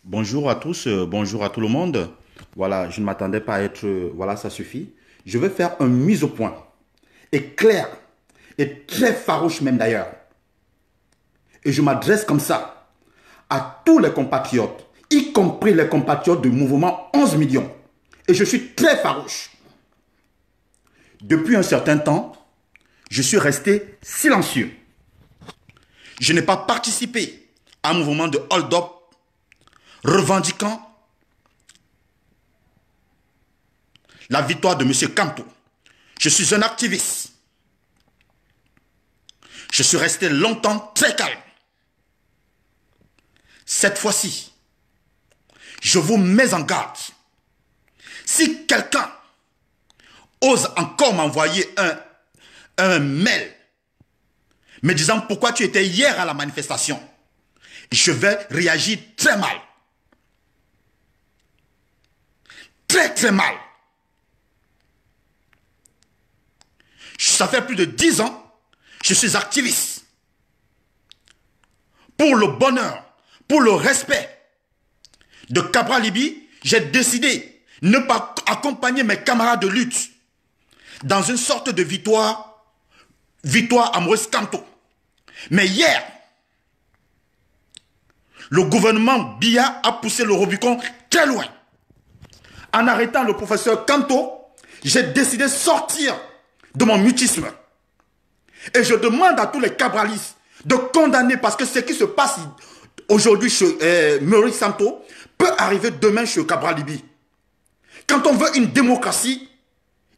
Bonjour à tous, bonjour à tout le monde. Voilà, je ne m'attendais pas à être... voilà, ça suffit. Je vais faire une mise au point. Et clair, et très farouche même d'ailleurs. Et je m'adresse comme ça à tous les compatriotes, y compris les compatriotes du mouvement 11 millions. Et je suis très farouche. Depuis un certain temps, je suis resté silencieux. Je n'ai pas participé à un mouvement de hold-up revendiquant la victoire de M. Kanto. Je suis un activiste. Je suis resté longtemps très calme. Cette fois-ci, je vous mets en garde. Si quelqu'un ose encore m'envoyer un mail me disant pourquoi tu étais hier à la manifestation, je vais réagir très mal. Très très mal. Ça fait plus de 10 ans, je suis activiste. Pour le bonheur, pour le respect de Cabral Libye, j'ai décidé de ne pas accompagner mes camarades de lutte dans une sorte de victoire à Maurice Kanto. Mais hier, le gouvernement Biya a poussé le Rubicon très loin. En arrêtant le professeur Kanto, j'ai décidé de sortir de mon mutisme. Et je demande à tous les cabralistes de condamner, parce que ce qui se passe aujourd'hui chez Maurice Kanto peut arriver demain chez Cabral Libye. Quand on veut une démocratie,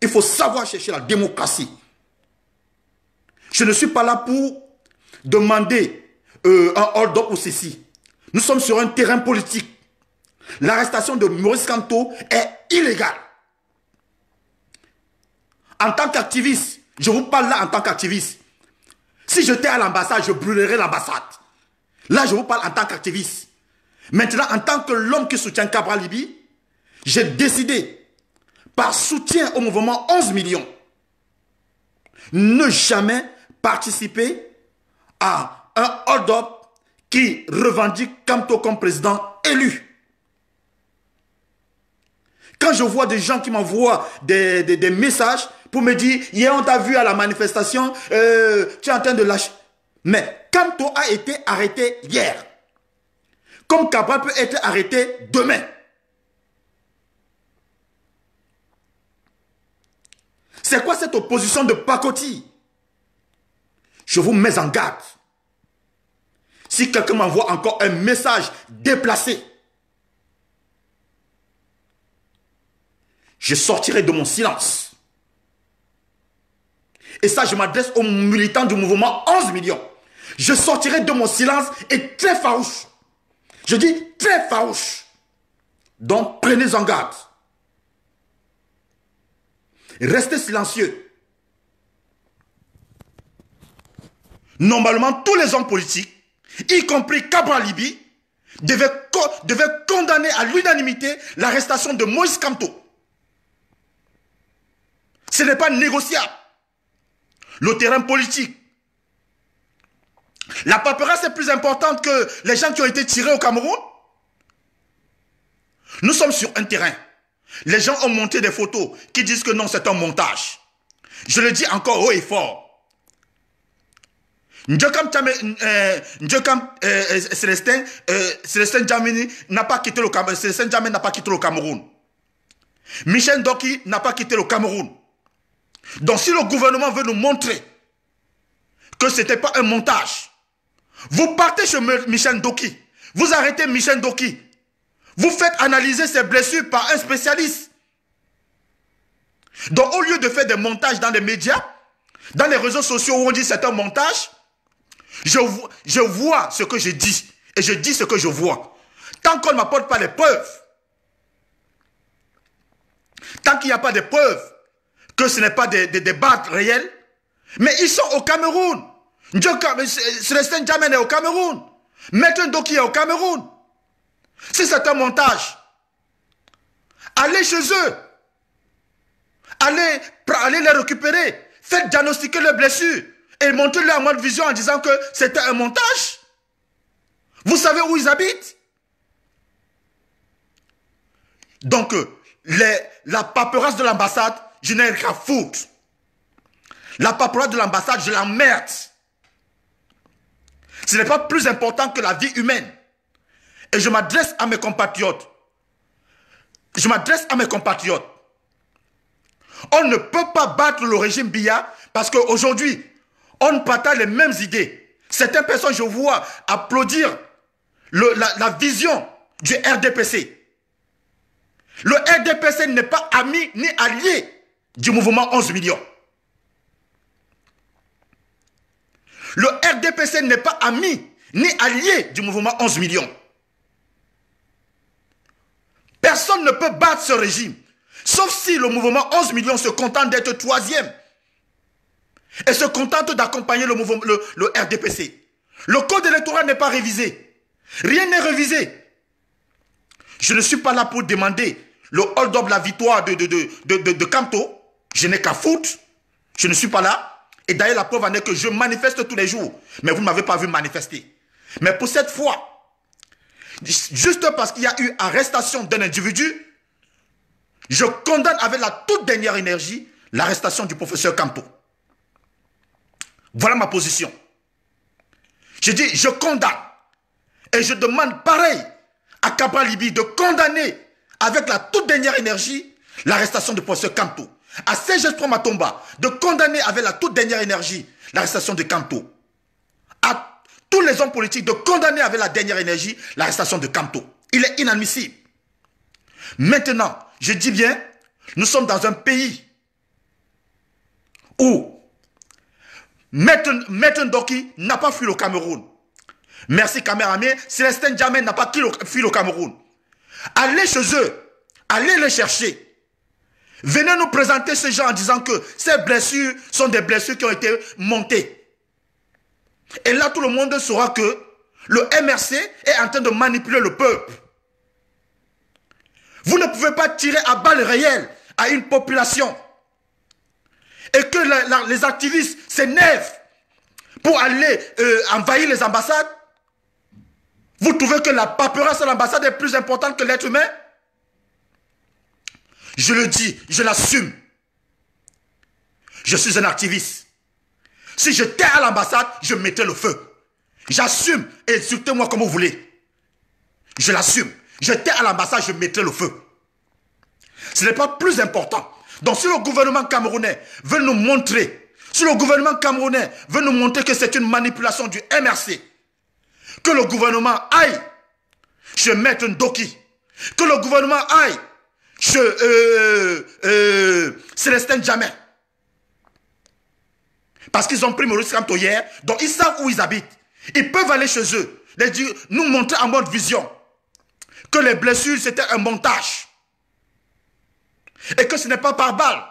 il faut savoir chercher la démocratie. Je ne suis pas là pour demander un hold-up ou ceci. Nous sommes sur un terrain politique. L'arrestation de Maurice Kanto est illégale. En tant qu'activiste, je vous parle là en tant qu'activiste. Si j'étais à l'ambassade, je brûlerais l'ambassade. Là, je vous parle en tant qu'activiste. Maintenant, en tant que l'homme qui soutient Cabral Libye, j'ai décidé, par soutien au mouvement 11 millions, ne jamais participer à un hold-up qui revendique Kanto comme président élu. Quand je vois des gens qui m'envoient des messages pour me dire « Hier, on t'a vu à la manifestation, tu es en train de lâcher. » Mais Kanto a été arrêté hier. Comme Cabral peut être arrêté demain. C'est quoi cette opposition de pacotille? Je vous mets en garde. Si quelqu'un m'envoie encore un message déplacé, je sortirai de mon silence. Et ça, je m'adresse aux militants du mouvement 11 millions. Je sortirai de mon silence et très farouche. Je dis très farouche. Donc, prenez en garde. Restez silencieux. Normalement, tous les hommes politiques, y compris Cabral Libye, devaient condamner à l'unanimité l'arrestation de Moïse Kanto. Ce n'est pas négociable. Le terrain politique. La paperasse est plus importante que les gens qui ont été tirés au Cameroun. Nous sommes sur un terrain. Les gens ont monté des photos qui disent que non, c'est un montage. Je le dis encore haut et fort. Célestin Djamini n'a pas quitté le Cameroun. Célestin Djamini n'a pas quitté le Cameroun. Michel Doki n'a pas quitté le Cameroun. Donc si le gouvernement veut nous montrer que ce n'était pas un montage, vous partez chez Michel Doki, vous arrêtez Michel Doki, vous faites analyser ses blessures par un spécialiste. Donc au lieu de faire des montages dans les médias, dans les réseaux sociaux où on dit c'est un montage, je vois ce que je dis et je dis ce que je vois. Tant qu'on ne m'apporte pas les preuves, tant qu'il n'y a pas de preuves que ce n'est pas des débats réels, mais ils sont au Cameroun. Célestin Djamene est au Cameroun. Maître Doki est au Cameroun. Si c'est un montage, allez chez eux. Allez les récupérer. Faites diagnostiquer leurs blessures. Et montrez-leur en mode vision en disant que c'était un montage. Vous savez où ils habitent? Donc, la paperasse de l'ambassade, je n'ai rien qu'à foutre. La paperasse de l'ambassade, je l'emmerde. Ce n'est pas plus important que la vie humaine. Et je m'adresse à mes compatriotes. Je m'adresse à mes compatriotes. On ne peut pas battre le régime Biya parce qu'aujourd'hui, on partage les mêmes idées. Certaines personnes, je vois applaudir la vision du RDPC. Le RDPC n'est pas ami ni allié du mouvement 11 millions. Le RDPC n'est pas ami ni allié du mouvement 11 millions. Personne ne peut battre ce régime. Sauf si le mouvement 11 millions se contente d'être troisième. Et se contente d'accompagner le RDPC. Le code électoral n'est pas révisé. Rien n'est révisé. Je ne suis pas là pour demander le hold-up, la victoire de Kamto. Je n'ai qu'à foutre. Je ne suis pas là. Et d'ailleurs, la preuve en est que je manifeste tous les jours. Mais vous ne m'avez pas vu manifester. Mais pour cette fois, juste parce qu'il y a eu arrestation d'un individu, je condamne avec la toute dernière énergie l'arrestation du professeur Kamto. Voilà ma position. Je dis, je condamne. Et je demande pareil à Cabral Libye de condamner avec la toute dernière énergie l'arrestation du professeur Kamto. À Serge Matomba de condamner avec la toute dernière énergie l'arrestation de Kamto. À tous les hommes politiques de condamner avec la dernière énergie l'arrestation de Kamto. Il est inadmissible. Maintenant, je dis bien, nous sommes dans un pays où Maître Ndoki n'a pas fui le Cameroun. Merci caméraman, Célestin Djamé n'a pas fui le Cameroun. Allez chez eux, allez les chercher. Venez nous présenter ces gens en disant que ces blessures sont des blessures qui ont été montées. Et là, tout le monde saura que le MRC est en train de manipuler le peuple. Vous ne pouvez pas tirer à balles réelles à une population. Et que les activistes s'énervent pour aller envahir les ambassades. Vous trouvez que la paperasse à l'ambassade est plus importante que l'être humain? Je le dis, je l'assume. Je suis un activiste. Si j'étais à l'ambassade, je mettrais le feu. J'assume et insultez-moi comme vous voulez. Je l'assume. J'étais à l'ambassade, je mettrais le feu. Ce n'est pas plus important. Donc si le gouvernement camerounais veut nous montrer, si le gouvernement camerounais veut nous montrer que c'est une manipulation du MRC, que le gouvernement aille chez Maître Ndoki, que le gouvernement aille chez Célestin Djamé, parce qu'ils ont pris Maurice Kamto hier, donc ils savent où ils habitent. Ils peuvent aller chez eux, les dire, nous montrer en mode vision que les blessures c'était un montage. Et que ce n'est pas par balle.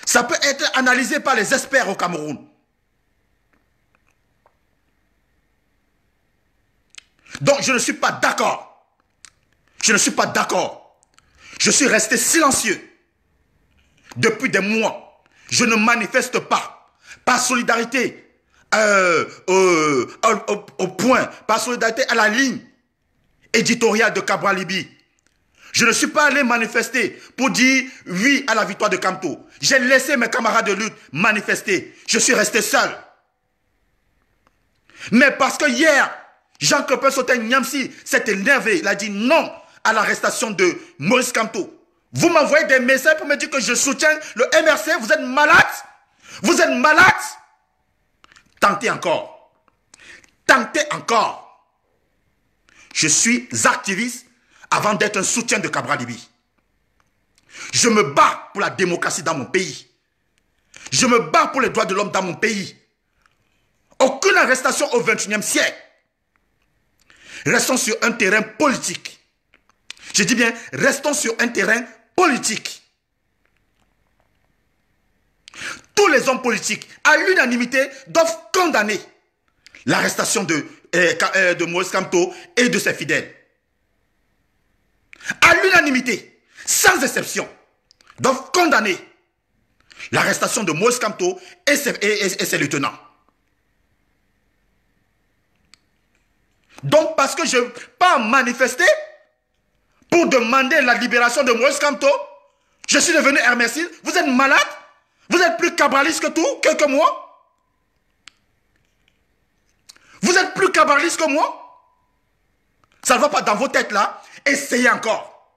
Ça peut être analysé par les experts au Cameroun. Donc je ne suis pas d'accord. Je ne suis pas d'accord. Je suis resté silencieux. Depuis des mois. Je ne manifeste pas. Par solidarité au point. Par solidarité à la ligne éditoriale de Cabral Libye. Je ne suis pas allé manifester pour dire oui à la victoire de Kamto. J'ai laissé mes camarades de lutte manifester. Je suis resté seul. Mais parce que hier, Jean-Claude Sotin-Niamsi s'est énervé. Il a dit non à l'arrestation de Maurice Kamto. Vous m'envoyez des messages pour me dire que je soutiens le MRC. Vous êtes malade? Vous êtes malade? Tentez encore. Tentez encore. Je suis activiste avant d'être un soutien de Cabral Libye. Je me bats pour la démocratie dans mon pays. Je me bats pour les droits de l'homme dans mon pays. Aucune arrestation au XXIe siècle. Restons sur un terrain politique. Je dis bien, restons sur un terrain politique. Tous les hommes politiques, à l'unanimité, doivent condamner l'arrestation de Maurice Kamto et de ses fidèles. À l'unanimité, sans exception, doivent condamner l'arrestation de Maurice Kamto et ses lieutenants. Donc, parce que je ne peux pas manifester, pour demander la libération de Moïse Kamto. Je suis devenu hermésiste. Vous êtes malade? Vous êtes plus cabraliste que moi? Vous êtes plus cabraliste que moi? Ça ne va pas dans vos têtes là. Essayez encore.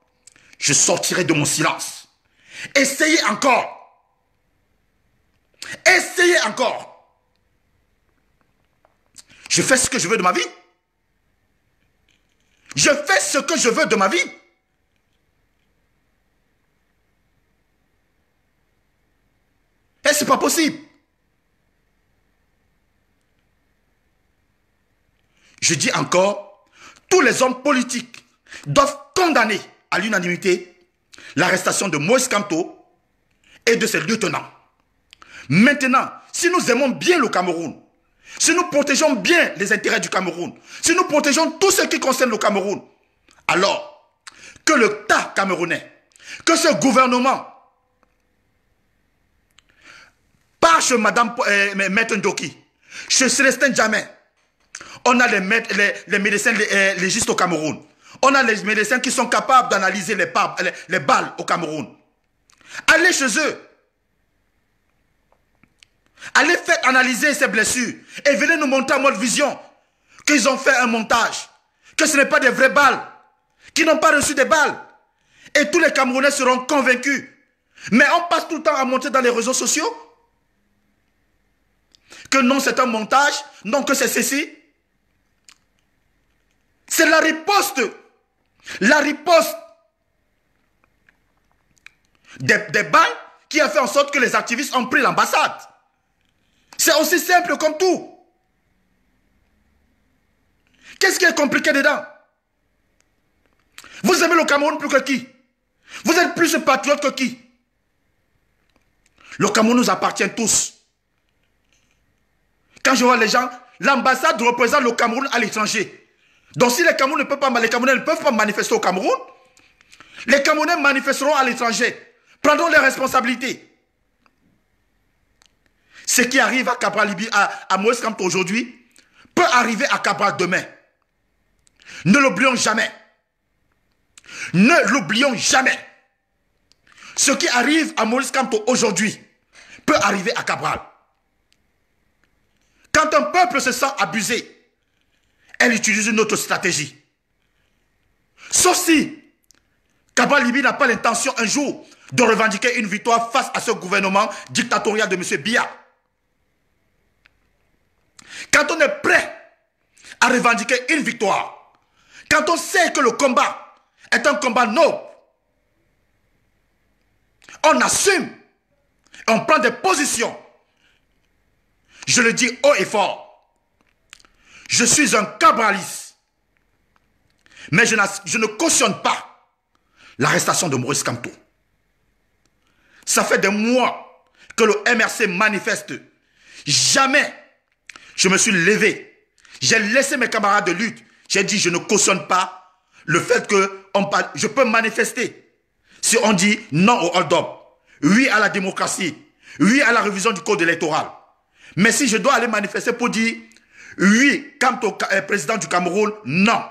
Je sortirai de mon silence. Essayez encore. Essayez encore. Je fais ce que je veux de ma vie. Je fais ce que je veux de ma vie. Et c'est pas possible. Je dis encore, tous les hommes politiques doivent condamner à l'unanimité l'arrestation de Moïse Kamto et de ses lieutenants. Maintenant, si nous aimons bien le Cameroun, si nous protégeons bien les intérêts du Cameroun, si nous protégeons tout ce qui concerne le Cameroun, alors que le tas camerounais, que ce gouvernement, pas chez Madame Maître Ndoki, chez Célestin Djamé, on a les médecins légistes au Cameroun. On a les médecins qui sont capables d'analyser les balles au Cameroun. Allez chez eux. Allez faire analyser ces blessures et venez nous montrer en mode vision qu'ils ont fait un montage, que ce n'est pas des vraies balles, qu'ils n'ont pas reçu des balles. Et tous les Camerounais seront convaincus. Mais on passe tout le temps à montrer dans les réseaux sociaux que non, c'est un montage, non, que c'est ceci. C'est la riposte des balles qui a fait en sorte que les activistes ont pris l'ambassade. C'est aussi simple comme tout. Qu'est-ce qui est compliqué dedans? Vous aimez le Cameroun plus que qui? Vous êtes plus patriote que qui? Le Cameroun nous appartient tous. Quand je vois les gens, l'ambassade représente le Cameroun à l'étranger. Donc si les Camerounais ne peuvent pas manifester au Cameroun, les Camerounais manifesteront à l'étranger. Prendront les responsabilités. Ce qui arrive à Cabral Libye, à Moïse Kamto aujourd'hui, peut arriver à Cabral demain. Ne l'oublions jamais. Ne l'oublions jamais. Ce qui arrive à Moïse Kamto aujourd'hui peut arriver à Cabral. Quand un peuple se sent abusé, elle utilise une autre stratégie. Sauf si Cabral Libye n'a pas l'intention un jour de revendiquer une victoire face à ce gouvernement dictatorial de M. Biya. Quand on est prêt à revendiquer une victoire, quand on sait que le combat est un combat noble, on assume, on prend des positions. Je le dis haut et fort. Je suis un cabraliste. Mais je ne cautionne pas l'arrestation de Moïse Kamto. Ça fait des mois que le MRC manifeste. Jamais je me suis levé. J'ai laissé mes camarades de lutte. J'ai dit je ne cautionne pas le fait que je peux manifester. Si on dit non au hold-up, oui à la démocratie, oui à la révision du code électoral. Mais si je dois aller manifester pour dire oui, quant au président du Cameroun, non.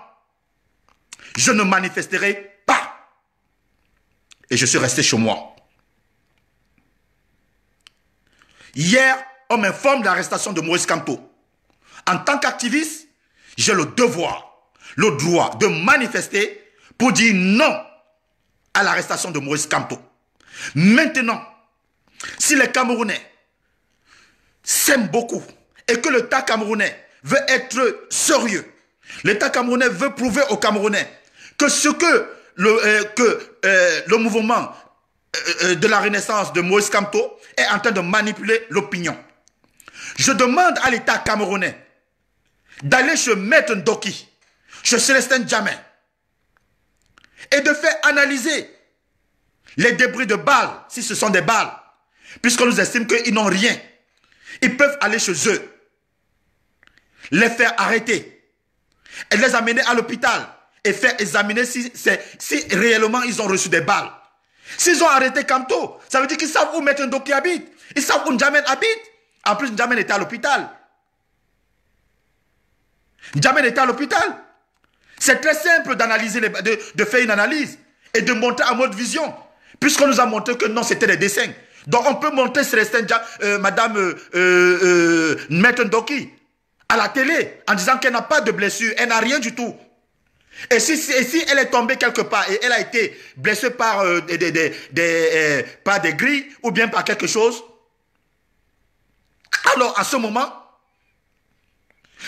Je ne manifesterai pas. Et je suis resté chez moi. Hier, on m'informe de l'arrestation de Moïse Kamto. En tant qu'activiste, j'ai le devoir, le droit de manifester pour dire non à l'arrestation de Moïse Kamto. Maintenant, si les Camerounais s'aiment beaucoup et que l'État camerounais veut être sérieux, l'État camerounais veut prouver aux Camerounais que ce que le mouvement de la Renaissance de Moïse Kamto est en train de manipuler l'opinion. Je demande à l'État camerounais d'aller chez Maître Ndoki, chez Célestin Djamé, et de faire analyser les débris de balles, si ce sont des balles, puisqu'on nous estime qu'ils n'ont rien. Ils peuvent aller chez eux, les faire arrêter, et les amener à l'hôpital, et faire examiner si réellement ils ont reçu des balles. S'ils ont arrêté Kamto, ça veut dire qu'ils savent où Maître Ndoki habite, ils savent où N'Djamène habite. En plus, N'Djamène était à l'hôpital. N'Djamène était à l'hôpital. C'est très simple d'analyser, de faire une analyse et de montrer à mode vision. Puisqu'on nous a montré que non, c'était des dessins. Donc on peut montrer Célestin, Madame Maître Ndoki à la télé en disant qu'elle n'a pas de blessure, elle n'a rien du tout. Et si elle est tombée quelque part et elle a été blessée par, par des grilles ou bien par quelque chose, alors à ce moment,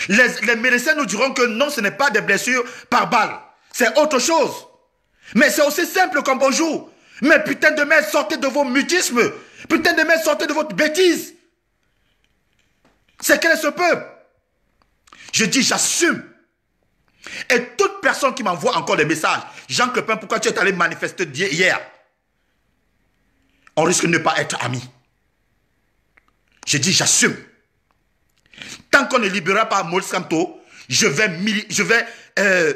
les médecins nous diront que non, ce n'est pas des blessures par balle. C'est autre chose. Mais c'est aussi simple comme bonjour. Mais putain de merde, sortez de vos mutismes. Putain de merde, sortez de votre bêtise. C'est quel est ce peuple? Je dis, j'assume. Et toute personne qui m'envoie encore des messages, Jean Clopin, pourquoi tu es allé manifester hier? On risque de ne pas être amis. Je dis, j'assume. Tant qu'on ne libérera pas Maurice Kamto, je vais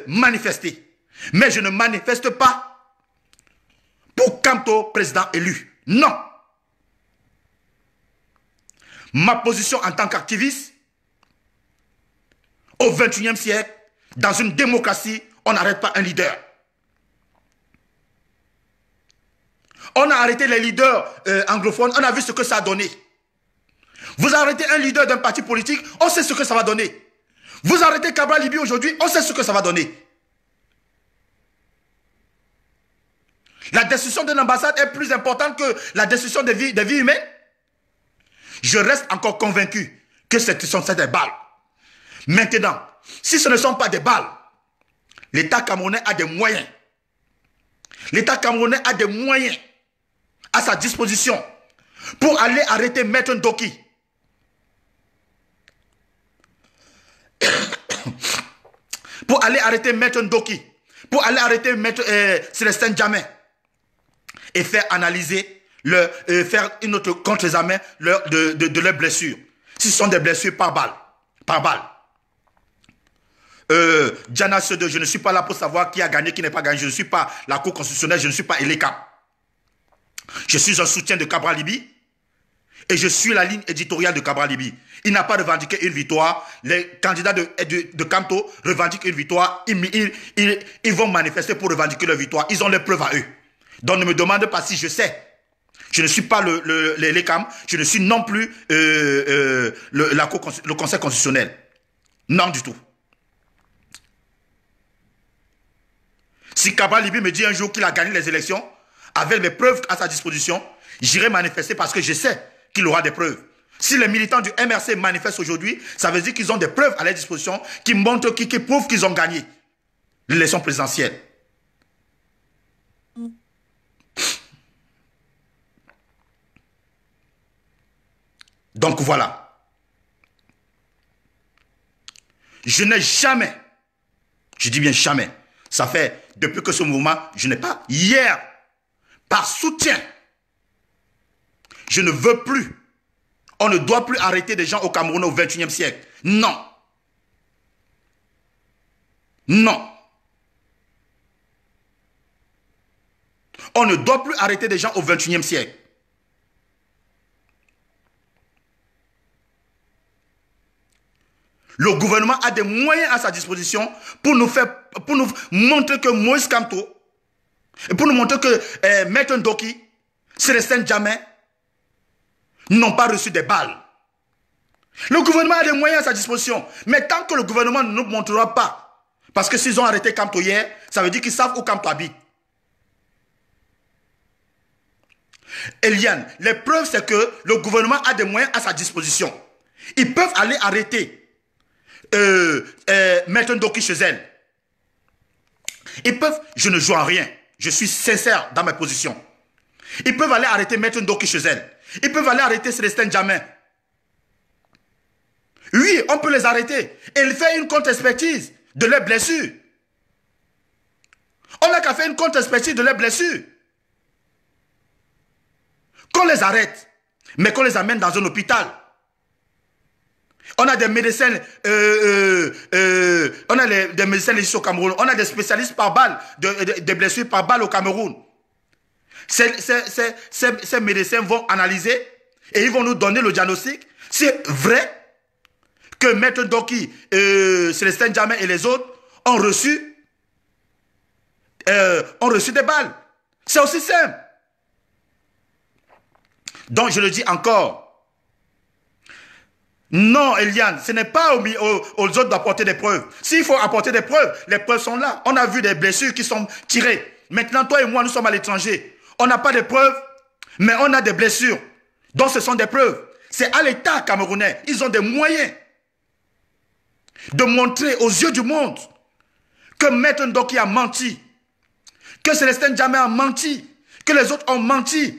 manifester. Mais je ne manifeste pas pour Kamto, président élu. Non. Ma position en tant qu'activiste, au XXIe siècle, dans une démocratie, on n'arrête pas un leader. On a arrêté les leaders anglophones, on a vu ce que ça a donné. Vous arrêtez un leader d'un parti politique, on sait ce que ça va donner. Vous arrêtez Cabral Libye aujourd'hui, on sait ce que ça va donner. La destruction d'une ambassade est plus importante que la destruction des vies humaines. Je reste encore convaincu que ce sont des balles. Maintenant, si ce ne sont pas des balles, l'État camerounais a des moyens. L'État camerounais a des moyens à sa disposition pour aller arrêter Maître Ndoki. Pour aller arrêter Maître Ndoki. Pour aller arrêter Maître Célestin Djamé. Et faire analyser, faire une autre contre-examen de leurs blessures. Si ce sont des blessures par balle. Par balle. Diana Sede, je ne suis pas là pour savoir qui a gagné, qui n'a pas gagné. Je ne suis pas la Cour constitutionnelle, je ne suis pas Eleka. Je suis un soutien de Cabral Libye et je suis la ligne éditoriale de Cabral Libye. Il n'a pas revendiqué une victoire. Les candidats de Kamto revendiquent une victoire. Ils vont manifester pour revendiquer leur victoire. Ils ont les preuves à eux. Donc ne me demande pas si je sais. Je ne suis pas l'ECAM. Je ne suis non plus le Conseil constitutionnel. Non du tout. Si Cabral Libye me dit un jour qu'il a gagné les élections, avec mes preuves à sa disposition, j'irai manifester parce que je sais qu'il aura des preuves. Si les militants du MRC manifestent aujourd'hui, ça veut dire qu'ils ont des preuves à leur disposition qui montrent, qui prouvent qu'ils ont gagné l'élection présidentielle. Donc voilà. Je n'ai jamais, je dis bien jamais, ça fait depuis que ce mouvement, je n'ai pas, hier, par soutien, je ne veux plus, on ne doit plus arrêter des gens au Cameroun au XXIe siècle. Non. Non. On ne doit plus arrêter des gens au XXIe siècle. Le gouvernement a des moyens à sa disposition pour nous montrer que Moïse Kamto, et pour nous montrer que Maître Ndoki, Célestin Djamé, n'ont pas reçu des balles. Le gouvernement a des moyens à sa disposition. Mais tant que le gouvernement ne nous montrera pas, parce que s'ils ont arrêté Kamto hier, ça veut dire qu'ils savent où Kamto habite. Eliane, les preuves, c'est que le gouvernement a des moyens à sa disposition. Ils peuvent aller arrêter Maître Ndoki chez elle. Ils peuvent, je ne joue en rien, je suis sincère dans ma position. Ils peuvent aller arrêter Maître Ndoki chez elle. Ils peuvent aller arrêter Célestin Djamé. Oui, on peut les arrêter. Et il fait une contre-expertise de leurs blessures. On n'a qu'à faire une contre-expertise de leurs blessures. Qu'on les arrête, mais qu'on les amène dans un hôpital. On a des médecins, des médecins ici au Cameroun. On a des spécialistes par balle, des blessures par balle au Cameroun. Ces médecins vont analyser et ils vont nous donner le diagnostic. C'est vrai que Maître Ndoki, Célestin Djamé et les autres ont reçu ont reçu des balles. C'est aussi simple. Donc je le dis encore. Non, Eliane, ce n'est pas aux autres d'apporter des preuves. S'il faut apporter des preuves, les preuves sont là. On a vu des blessures qui sont tirées. Maintenant, toi et moi, nous sommes à l'étranger. On n'a pas de preuves, mais on a des blessures. Donc ce sont des preuves. C'est à l'État camerounais. Ils ont des moyens de montrer aux yeux du monde que Maître Ndoki a menti, que Célestin Djamé a menti, que les autres ont menti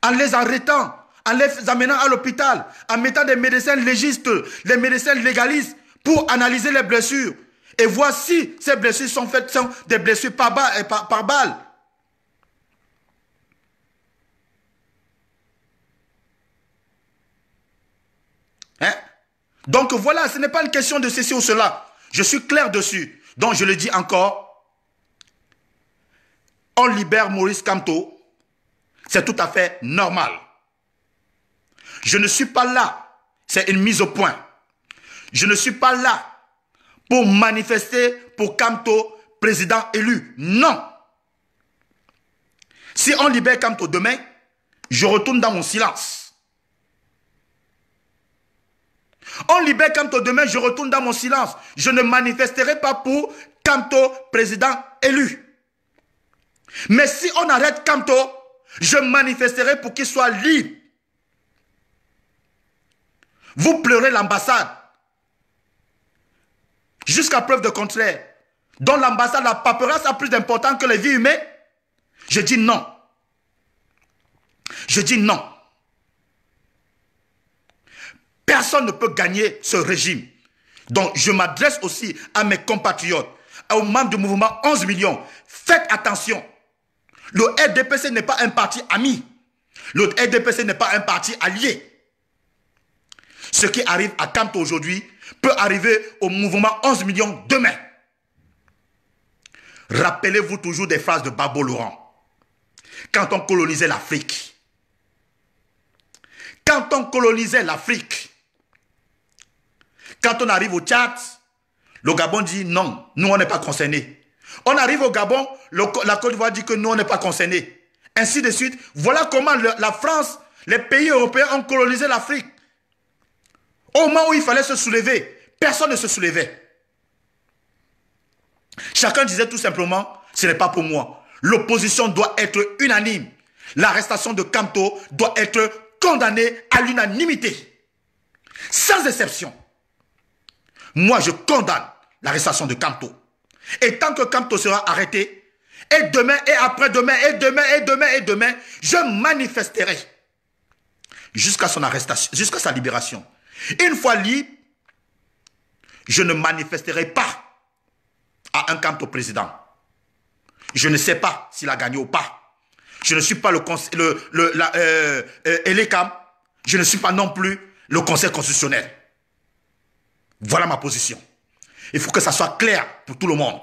en les arrêtant, en les amenant à l'hôpital, en mettant des médecins légistes, des médecins légalistes pour analyser les blessures et voir si ces blessures sont des blessures par balle. Hein? Donc voilà, ce n'est pas une question de ceci ou cela. Je suis clair dessus. Donc je le dis encore, on libère Maurice Kamto, c'est tout à fait normal. Je ne suis pas là, c'est une mise au point. Je ne suis pas là pour manifester pour Kamto, président élu. Non. Si on libère Kamto demain, je retourne dans mon silence. On libère Kamto demain, je retourne dans mon silence. Je ne manifesterai pas pour Kamto, président élu. Mais si on arrête Kamto, je manifesterai pour qu'il soit libre. Vous pleurez l'ambassade. Jusqu'à preuve de contraire. Dans l'ambassade, la paperasse a plus d'importance que les vies humaines. Je dis non. Je dis non. Personne ne peut gagner ce régime. Donc, je m'adresse aussi à mes compatriotes, aux membres du mouvement 11 millions. Faites attention. Le RDPC n'est pas un parti ami. Le RDPC n'est pas un parti allié. Ce qui arrive à Kamto aujourd'hui peut arriver au mouvement 11 millions demain. Rappelez-vous toujours des phrases de Babo Laurent. Quand on colonisait l'Afrique, quand on arrive au Tchad, le Gabon dit non, nous on n'est pas concernés. On arrive au Gabon, la Côte d'Ivoire dit que nous on n'est pas concernés. Ainsi de suite. Voilà comment la France, les pays européens ont colonisé l'Afrique. Au moment où il fallait se soulever, personne ne se soulevait. Chacun disait tout simplement, ce n'est pas pour moi. L'opposition doit être unanime. L'arrestation de Kamto doit être condamnée à l'unanimité. Sans exception. Moi, je condamne l'arrestation de Kamto. Et tant que Kamto sera arrêté, et demain, et après-demain, et demain, et demain, et demain, je manifesterai jusqu'à son arrestation, jusqu'à sa libération. Une fois libre, je ne manifesterai pas à un Kamto président. Je ne sais pas s'il a gagné ou pas. Je ne suis pas l'ELECAM. Je ne suis pas non plus le Conseil constitutionnel. Voilà ma position. Il faut que ça soit clair pour tout le monde.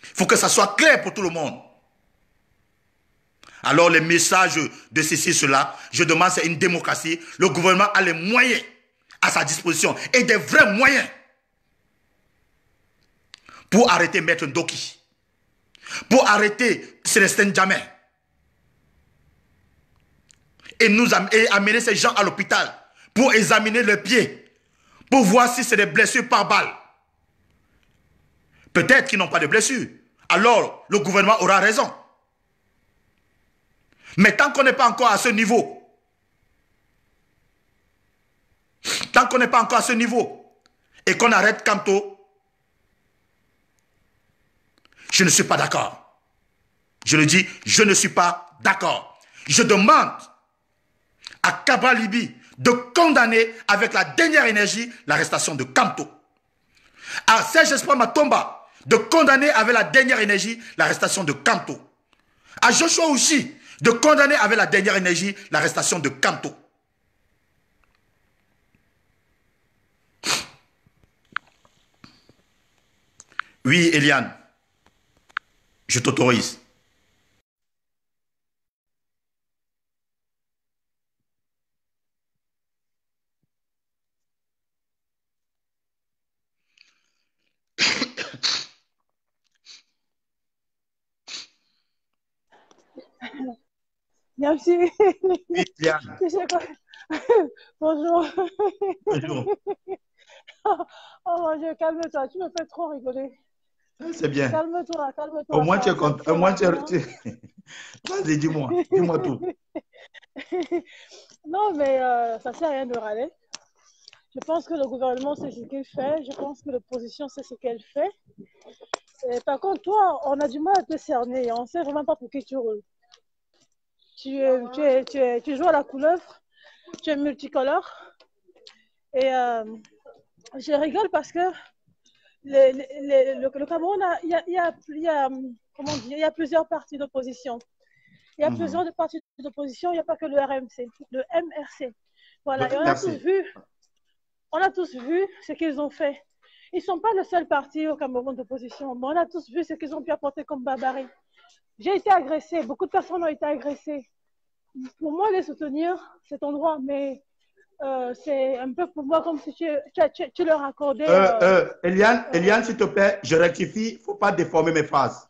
Il faut que ça soit clair pour tout le monde. Alors les messages de ceci, cela, je demande, c'est une démocratie. Le gouvernement a les moyens à sa disposition et des vrais moyens pour arrêter Maître Ndoki, pour arrêter Célestin Djamé et amener ces gens à l'hôpital pour examiner leurs pieds, pour voir si c'est des blessures par balle. Peut-être qu'ils n'ont pas de blessures. Alors, le gouvernement aura raison. Mais tant qu'on n'est pas encore à ce niveau, et qu'on arrête Kamto, je ne suis pas d'accord. Je le dis, je ne suis pas d'accord. Je demande à Cabral Libi de condamner avec la dernière énergie l'arrestation de Kamto. À Serge Espoir Matomba de condamner avec la dernière énergie l'arrestation de Kamto. À Joshua Ouchi de condamner avec la dernière énergie l'arrestation de Kamto. Oui, Eliane, je t'autorise. Merci. Oui, Liane. Tu sais quoi? Bonjour. Bonjour. Oh mon Dieu, calme-toi, tu me fais trop rigoler. C'est bien. Calme-toi, Au calme-toi, moins, tu es ça me content. Au fait moins, marrer, hein. Vas-y, dis-moi. Dis-moi tout. Non, mais ça ne sert à rien de râler. Je pense que le gouvernement sait ce qu'il fait. Je pense que l'opposition sait ce qu'elle fait. Et par contre, toi, on a du mal à te cerner. On ne sait vraiment pas pour qui tu roules. Tu joues à la couleuvre, tu es multicolore. Et je rigole parce que le Cameroun, comment dire, il y a plusieurs partis d'opposition. Il y a plusieurs partis d'opposition, il n'y a pas que le RMC, le MRC. Voilà, et on a tous vu ce qu'ils ont fait. Ils ne sont pas le seul parti au Cameroun d'opposition, mais on a tous vu ce qu'ils ont pu apporter comme barbarie. J'ai été agressée, beaucoup de personnes ont été agressées. Pour moi, les soutenir, c'est ton droit, mais c'est un peu pour moi comme si tu leur accordais... Eliane, s'il te plaît, je rectifie, il ne faut pas déformer mes phrases.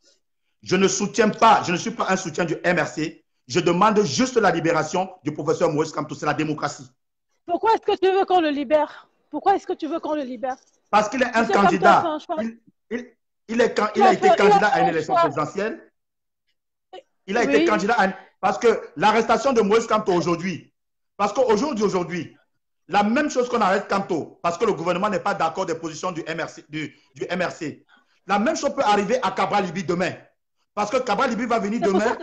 Je ne soutiens pas, je ne suis pas un soutien du MRC. Je demande juste la libération du professeur Moïse Kamto, c'est la démocratie. Pourquoi est-ce que tu veux qu'on le libère? Pourquoi est-ce que tu veux qu'on le libère? Parce qu'il est un candidat. Il a été candidat à une élection présidentielle. Il a été candidat à... Parce que l'arrestation de Moïse Kamto aujourd'hui, parce qu'aujourd'hui, la même chose qu'on arrête Kamto, parce que le gouvernement n'est pas d'accord des positions du MRC. La même chose peut arriver à Cabral Libye demain. Parce que Cabral Libye va venir demain.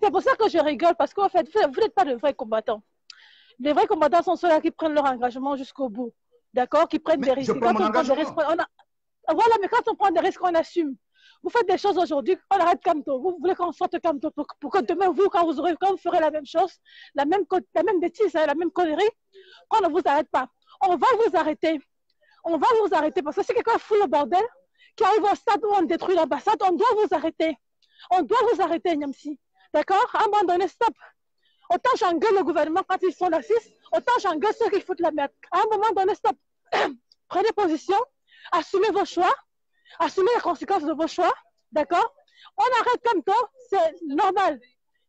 C'est pour ça que je rigole, parce qu'en fait, vous n'êtes pas de vrais combattants. Les vrais combattants sont ceux-là qui prennent leur engagement jusqu'au bout. D'accord? Qui prennent des risques. Je prends mon engagement. Voilà, mais quand on prend des risques, on assume. Vous faites des choses aujourd'hui, on arrête Kamto. Vous voulez qu'on sorte Kamto pour que demain, quand vous ferez la même chose, la même bêtise, la même connerie, on ne vous arrête pas. On va vous arrêter. On va vous arrêter parce que si quelqu'un fout le bordel, qui arrive au stade où on détruit l'ambassade, on doit vous arrêter. On doit vous arrêter, Niamsi. D'accord? À un moment donné, stop. Autant j'engueule le gouvernement quand ils sont racistes, autant j'engueule ceux qui foutent la merde. À un moment donné, stop. Prenez position, assumez vos choix, assumez les conséquences de vos choix. D'accord? On arrête comme ça, c'est normal.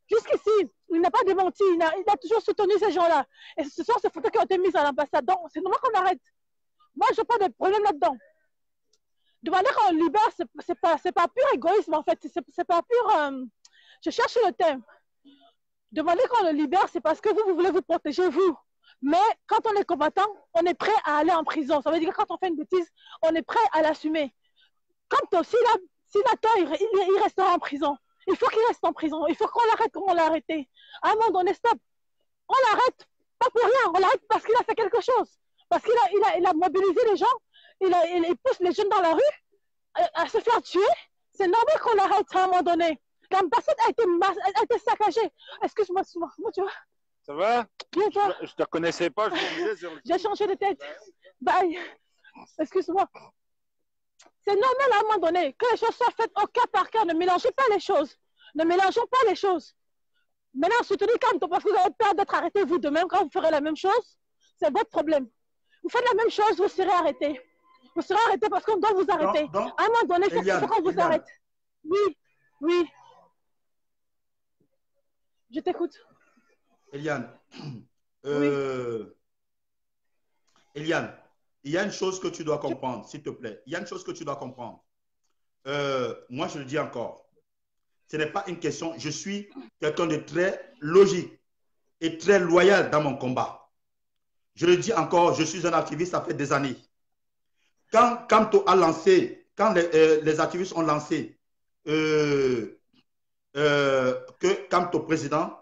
Jusqu'ici, il n'a pas démenti, il a toujours soutenu ces gens-là. Et ce sont ces photos qui ont été mises à l'ambassade. Donc, c'est normal qu'on arrête. Moi, je n'ai pas de problème là-dedans. Demander qu'on le libère, c'est pas pur égoïsme, en fait. C'est pas pur... je cherche le thème. Demander qu'on le libère, c'est parce que vous voulez vous protéger, vous. Mais quand on est combattant, on est prêt à aller en prison. Ça veut dire que quand on fait une bêtise, on est prêt à l'assumer. Quand s'il a tort, il restera en prison. Il faut qu'il reste en prison. Il faut qu'on l'arrête comme on l'a arrêté. À un moment donné, stop. On l'arrête, pas pour rien. On l'arrête parce qu'il a fait quelque chose. Parce qu'il a mobilisé les gens. Il pousse les jeunes dans la rue à se faire tuer. C'est normal qu'on l'arrête à un moment donné. L'ambassade a été saccagée. Excuse-moi, tu vois. Ça va? Bien, toi? Je te connaissais pas, je te disais sur le... J'ai changé de tête. Bye. Excuse-moi. C'est normal à un moment donné que les choses soient faites au cas par cas. Ne mélangez pas les choses. Ne mélangeons pas les choses. Maintenant, soutenez Kamto parce que vous avez peur d'être arrêté vous de même quand vous ferez la même chose. C'est votre problème. Vous faites la même chose, vous serez arrêté. Vous serez arrêté parce qu'on doit vous arrêter. À un moment donné, il faut qu'on vous arrête. Oui. Je t'écoute. Eliane, Oui. Eliane, il y a une chose que tu dois comprendre, s'il te plaît. Il y a une chose que tu dois comprendre. Moi, je le dis encore. Ce n'est pas une question. Je suis quelqu'un de très logique et très loyal dans mon combat. Je le dis encore, je suis un activiste, ça fait des années. Quand Kamto a lancé, quand les activistes ont lancé que Kamto président,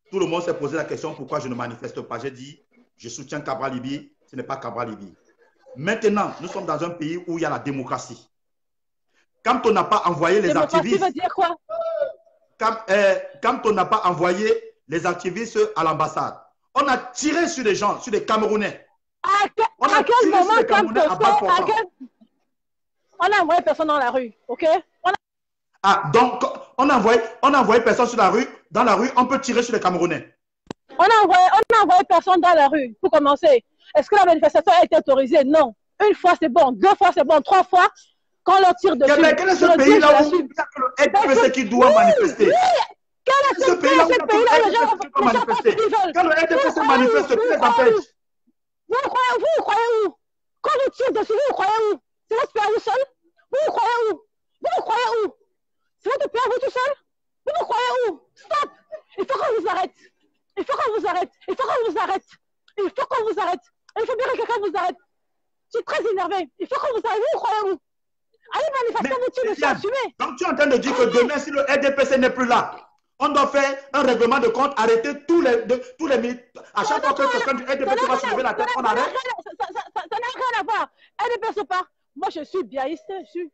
tout le monde s'est posé la question pourquoi je ne manifeste pas. J'ai dit, je soutiens Cabral Libye, ce n'est pas Cabral Libye. Maintenant, nous sommes dans un pays où il y a la démocratie. Quand on n'a pas envoyé les activistes... Démocratie veut dire quoi? Quand on n'a pas envoyé les activistes à l'ambassade, on a tiré sur les gens, sur les Camerounais. À quel moment on a envoyé personne dans la rue, ok? Donc, on a envoyé personne sur la rue. Dans la rue, on peut tirer sur les Camerounais. On a envoyé personne dans la rue, pour commencer. Est-ce que la manifestation a été autorisée? Non. Une fois, c'est bon. 2 fois, c'est bon. 3 fois, quand on leur tire dessus. Quel est ce pays-là où il y a que le FPC qui doit manifester? Quel Ce pays-là, est ce pays-là où les gens vont manifester. veulent? Quand le RDPC manifeste, qui les empêche? Vous croyez où? Quand vous tirez dessus, vous croyez où? C'est votre pays à vous seul? Vous croyez où? Vous croyez où? C'est votre pays à vous tout seul? Vous croyez où? Stop! Il faut qu'on vous arrête. Il faut qu'on vous arrête. Il faut qu'on vous arrête. Il faut qu'on vous arrête. Il faut bien que quelqu'un vous arrête. Je suis très énervé. Il faut qu'on vous arrête. Vous croyez où? Allez manifester, vous tirez dessus, assumez. Donc tu es en train de dire que demain, si le RDPC n'est plus là, on doit faire un règlement de compte, arrêter tous les minutes. À chaque fois que quelqu'un du RDPC va se lever la tête, on arrête. Ça n'a rien à voir. RDPC ou pas, moi je suis biaïste, je suis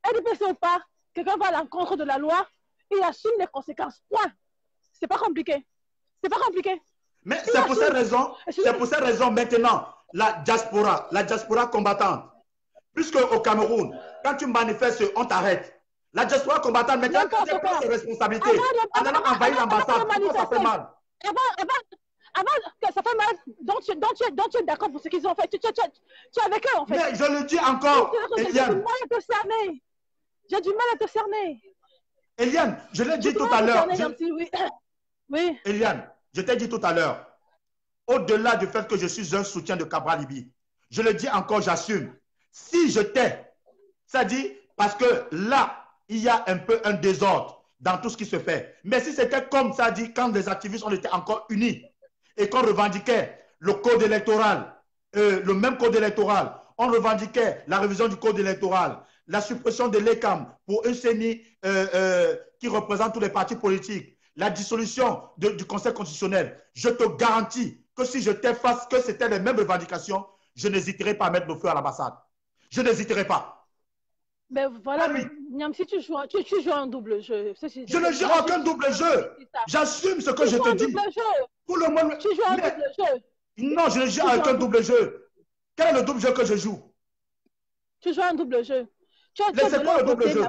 RDPC ou pas, quelqu'un va à l'encontre de la loi, il assume les conséquences. Point. C'est pas compliqué. C'est pas compliqué. Mais c'est pour ces raisons, maintenant, la diaspora combattante, puisque au Cameroun, quand tu manifestes, on t'arrête. La diaspora combattante, maintenant, quand tu prends ses responsabilités, en allant envahir l'ambassade, pourquoi ça fait mal? Avant que ça fait mal, donc tu es d'accord pour ce qu'ils ont fait. Tu es avec eux, en fait. Mais je le dis encore, Eliane. J'ai du mal à te cerner. J'ai du mal à te cerner. Eliane, je l'ai dit tout à l'heure. Oui. Eliane, je t'ai dit tout à l'heure, au-delà du fait que je suis un soutien de Cabral Libye, je le dis encore, j'assume. Si je tais, ça dit, parce que là, il y a un peu un désordre dans tout ce qui se fait. Mais si c'était comme ça dit, quand les activistes ont été encore unis et qu'on revendiquait le code électoral, le même code électoral, on revendiquait la révision du code électoral, la suppression de l'ECAM pour une CENI qui représente tous les partis politiques, la dissolution du Conseil constitutionnel, je te garantis que si je t'ai face que c'était les mêmes revendications, je n'hésiterai pas à mettre le feu à l'ambassade. Je n'hésiterai pas. Mais voilà, Niam, si tu joues un double jeu. Je ne joue aucun double jeu. J'assume ce que je te dis. Tout le monde. Tu joues un double jeu. Non, je ne joue aucun double jeu. Quel est le double jeu que je joue? Tu joues un double jeu. C'est quoi le double jeu?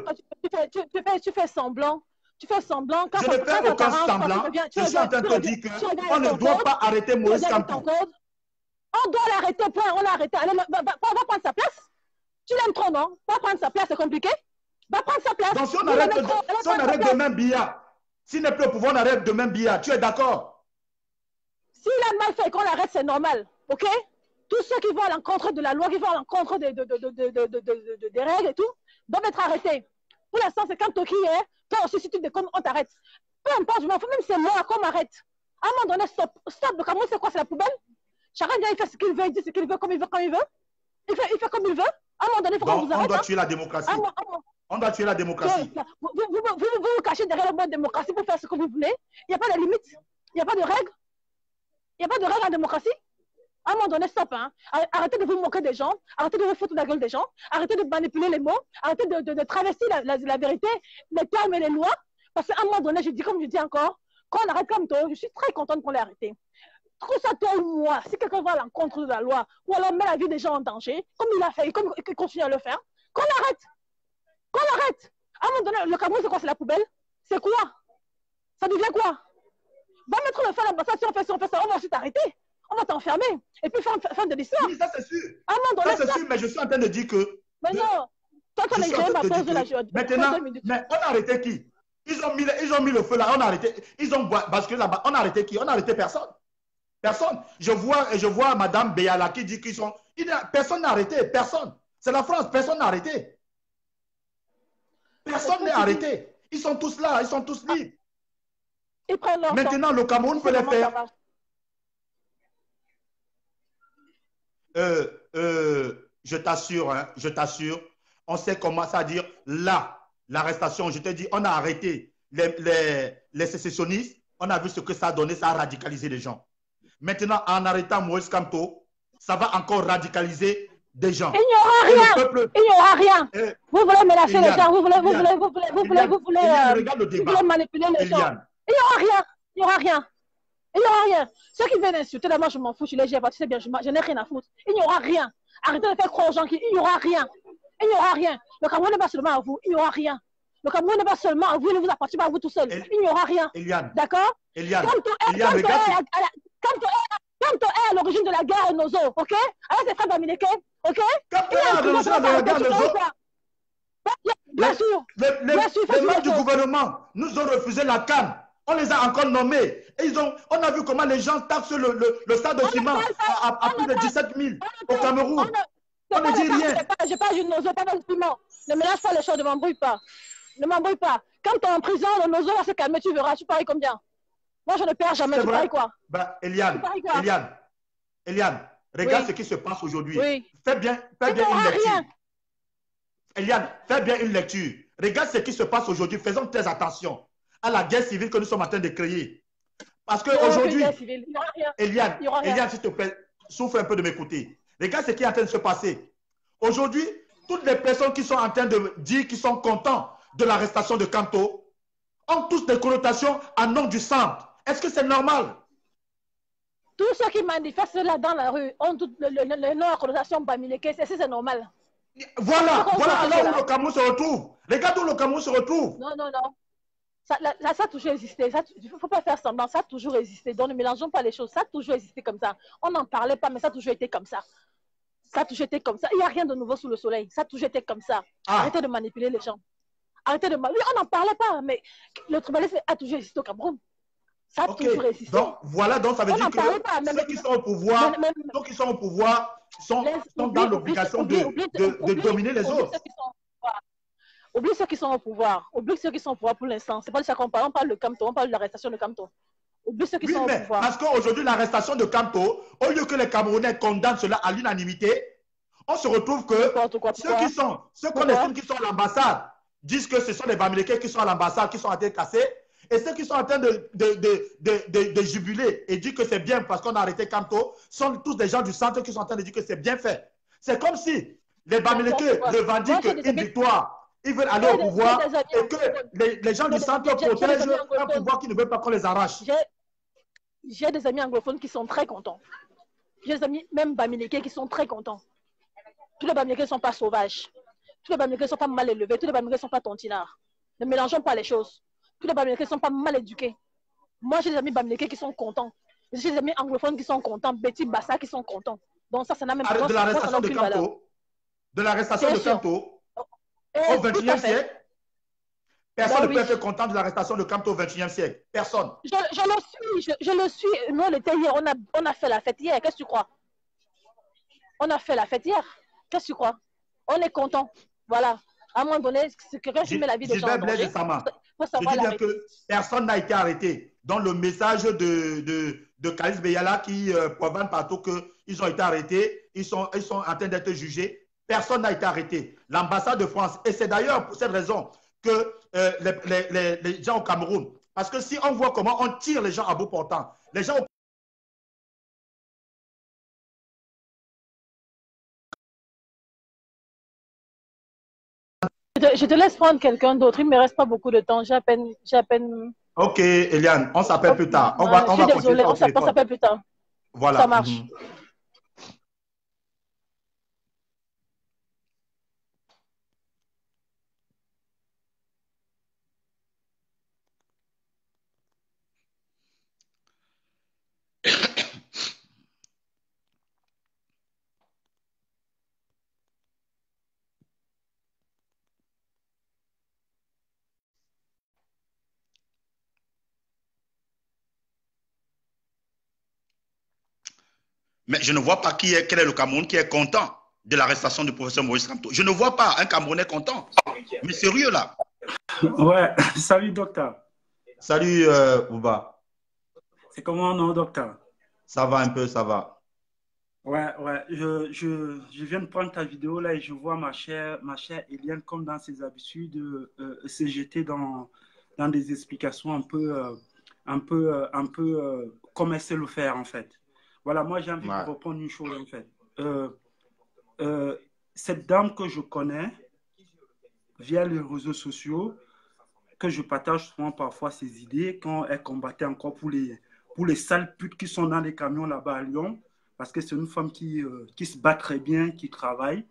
Tu fais semblant. Tu fais semblant. Je ne fais aucun semblant. Je suis en train de te dire qu'on ne doit pas arrêter Maurice Kamto. On doit l'arrêter, point. On l'a arrêté. Allez, va prendre sa place. Tu l'aimes trop, non? Va prendre sa place, c'est compliqué. Va prendre sa place. Donc si on arrête demain Biya, s'il n'est plus au pouvoir, on arrête demain Biya. Tu es d'accord? S'il a mal fait qu'on l'arrête, c'est normal. OK? Tous ceux qui vont à l'encontre de la loi, qui vont à l'encontre des règles et tout, doivent être arrêtés. Pour l'instant, c'est Kamto qui est. Toi aussi, si tu déconnes, on t'arrête. Peu importe, je m'en fous, même si c'est moi qu'on m'arrête. À un moment donné, stop. Stop. Le Cameroun, c'est quoi? C'est la poubelle? Chacun vient, il fait ce qu'il veut, il dit ce qu'il veut, comme il veut, quand il veut. Il fait comme il veut. À un moment donné, il faut qu'on vous arrête. On doit tuer la démocratie. On doit tuer la démocratie. Vous vous cachez derrière le mot démocratie pour faire ce que vous voulez. Il n'y a pas de limite. Il n'y a pas de règles. Il n'y a pas de règles en démocratie. À un moment donné, stop. Hein. Arrêtez de vous moquer des gens. Arrêtez de vous foutre de la gueule des gens. Arrêtez de manipuler les mots. Arrêtez de travestir la vérité, les termes et les lois. Parce qu'à un moment donné, je dis comme je dis encore, quand on arrête comme toi, je suis très contente qu'on l'ait arrêté. Que ça toi ou moi, si quelqu'un va à l'encontre de la loi, ou alors met la vie des gens en danger, comme il a fait, comme il continue à le faire, qu'on l'arrête. Qu'on l'arrête. À un moment donné, le Cameroun, c'est quoi? C'est la poubelle? C'est quoi? Ça devient quoi? Va mettre le feu à l'ambassade, si on fait ça, on va aussi t'arrêter. On va t'enfermer. Et puis fin de l'histoire. Oui, ça c'est sûr. À un moment donné, ça c'est sûr, mais je suis en train de dire que... Mais non. Toi, tu as créé ma pause de la journée. Maintenant, mais on a arrêté qui? Ils ont mis le feu là, on a arrêté. Ils ont basculé là-bas. On a arrêté qui? On a arrêté personne. Personne. Je vois Madame Beyala qui dit qu'ils sont... Personne n'a arrêté. Personne. C'est la France. Personne n'a arrêté. Personne n'est arrêté. Ils sont tous là. Ils sont tous libres. Ils prennent leur Maintenant, le Cameroun peut les faire. Je t'assure, hein, on sait comment ça dire. Là, l'arrestation, je te dis, on a arrêté les sécessionnistes. On a vu ce que ça a donné. Ça a radicalisé les gens. Maintenant, en arrêtant Maurice Kamto, ça va encore radicaliser des gens. Il n'y aura rien. Il n'y aura rien. Vous voulez menacer les gens. Vous voulez manipuler les gens. Il n'y aura rien. Il n'y aura rien. Il n'y aura rien. Ceux qui viennent insulter, là, moi, je m'en fous. Je les gère pas. Tu sais bien, je n'ai rien à foutre. Il n'y aura rien. Arrêtez de faire croire aux gens qu'il n'y aura rien. Il n'y aura rien. Le Cameroun n'est pas seulement à vous. Il n'y aura rien. Le Cameroun n'est pas seulement à vous. Il ne vous appartient pas à vous tout seul. Il n'y aura rien. D'accord? Kamto est à l'origine de la guerre au Nozo, ok? Avec ses frères Bamileke, ok? Kamto est à l'origine de la guerre au Nozo. Bien sûr. Les membres du gouvernement nous ont refusé la canne On les a encore nommés. Et on a vu comment les gens taxent le stade de ciment à plus de 17 000 au Cameroun. On ne dit rien. Je parle du Nozo, pas du ciment. Ne mélange pas les choses, ne m'embrouille pas. Ne m'embrouille pas. Quand tu es en prison, le Nozo va se calmer, tu verras. Tu paries combien? Moi, je ne perds jamais. Tu paries quoi? Eliane, regarde ce qui se passe aujourd'hui. Oui. Fais bien une lecture. Eliane, fais bien une lecture. Regarde ce qui se passe aujourd'hui. Faisons très attention à la guerre civile que nous sommes en train de créer. Parce qu'aujourd'hui, Eliane, s'il te plaît, souffle un peu de m'écouter. Regarde ce qui est en train de se passer. Aujourd'hui, toutes les personnes qui sont en train de dire qu'ils sont contents de l'arrestation de Kanto ont tous des connotations en nom du centre. Est-ce que c'est normal? Tous ceux qui manifestent là dans la rue ont toutes le nom à connotation Bamileke. C'est normal. Voilà là où le Cameroun se retrouve. Regarde où le Cameroun se retrouve. Non. Ça a toujours existé. Il ne faut pas faire semblant. Ça a toujours existé. Donc ne mélangeons pas les choses. Ça a toujours existé comme ça. On n'en parlait pas, mais ça a toujours été comme ça. Ça a toujours été comme ça. Il n'y a rien de nouveau sous le soleil. Ça a toujours été comme ça. Arrêtez de manipuler les gens. Arrêtez de manipuler. Oui, on n'en parlait pas, mais le tribalisme a toujours existé au Cameroun. Ça a toujours existé. Donc, voilà, donc ça veut dire que ceux qui sont au pouvoir, sont dans l'obligation de dominer les autres. Oublie ceux qui sont au pouvoir. Oublie ceux qui sont au pouvoir pour l'instant. C'est pas de ça qu'on parle. On parle de Kamto. On parle de l'arrestation de Kamto. Oublie ceux qui sont au pouvoir. Parce qu'aujourd'hui, l'arrestation de Kamto, au lieu que les Camerounais condamnent cela à l'unanimité, on se retrouve que ceux qu'on estime qui sont à l'ambassade disent que ce sont les Bamileke qui sont à l'ambassade, qui sont en train de casser. Et ceux qui sont en train de jubiler et dire que c'est bien parce qu'on a arrêté Kamto sont tous des gens du centre qui sont en train de dire que c'est bien fait. C'est comme si les Bamileke revendiquent une victoire. Ils veulent aller au pouvoir et que les gens du centre protègent un pouvoir qui ne veut pas qu'on les arrache. J'ai des amis anglophones qui sont très contents. J'ai des amis, même Bamileke, qui sont très contents. Tous les Bamileke ne sont pas sauvages. Tous les Bamileke ne sont pas mal élevés. Tous les Bamileke ne sont pas tontinards. Ne mélangeons pas les choses. Tous les Bamileke ne sont pas mal éduqués. Moi, j'ai des amis Bamileke qui sont contents. J'ai des amis anglophones qui sont contents. Betty Bassa qui sont contents. Donc ça n'a même pas de l'arrestation de Kamto. De l'arrestation de Kamto. Au XXIe siècle, personne ne peut être content de l'arrestation de Kamto au XXIe siècle. Personne. Je le suis. Nous, on était hier. On a fait la fête hier. Qu'est-ce que tu crois? On a fait la fête hier. Qu'est-ce que tu crois? On est content. Voilà. À un moment donné, c'est quelqu'un qui met la vie des gens en danger. Je dis bien que personne n'a été arrêté. Dans le message de Kaliz Beyala qui provient partout qu'ils ont été arrêtés, ils sont en train d'être jugés. Personne n'a été arrêté. L'ambassade de France, et c'est d'ailleurs pour cette raison que les gens au Cameroun, parce que si on voit comment on tire les gens à bout portant, les gens Je te laisse prendre quelqu'un d'autre. Il ne me reste pas beaucoup de temps. J'ai à peine... Ok, Eliane, on s'appelle plus tard. Je suis désolée, on s'appelle plus tard. Voilà. Ça marche. Mais je ne vois pas quel est le Cameroun qui est content de l'arrestation du professeur Maurice Kamto. Je ne vois pas un Camerounais content. Mais sérieux là. Ouais, salut docteur. Salut Bouba. C'est comment non docteur? Ça va un peu, ça va. Ouais, je viens de prendre ta vidéo là et je vois ma chère Eliane comme dans ses habitudes se jeter dans des explications un peu comme elle sait le faire en fait. Voilà, moi j'ai envie de reprendre une chose en fait. Cette dame que je connais via les réseaux sociaux, que je partage souvent parfois ses idées quand elle combattait encore pour les sales putes qui sont dans les camions là-bas à Lyon, parce que c'est une femme qui se bat très bien, qui travaille.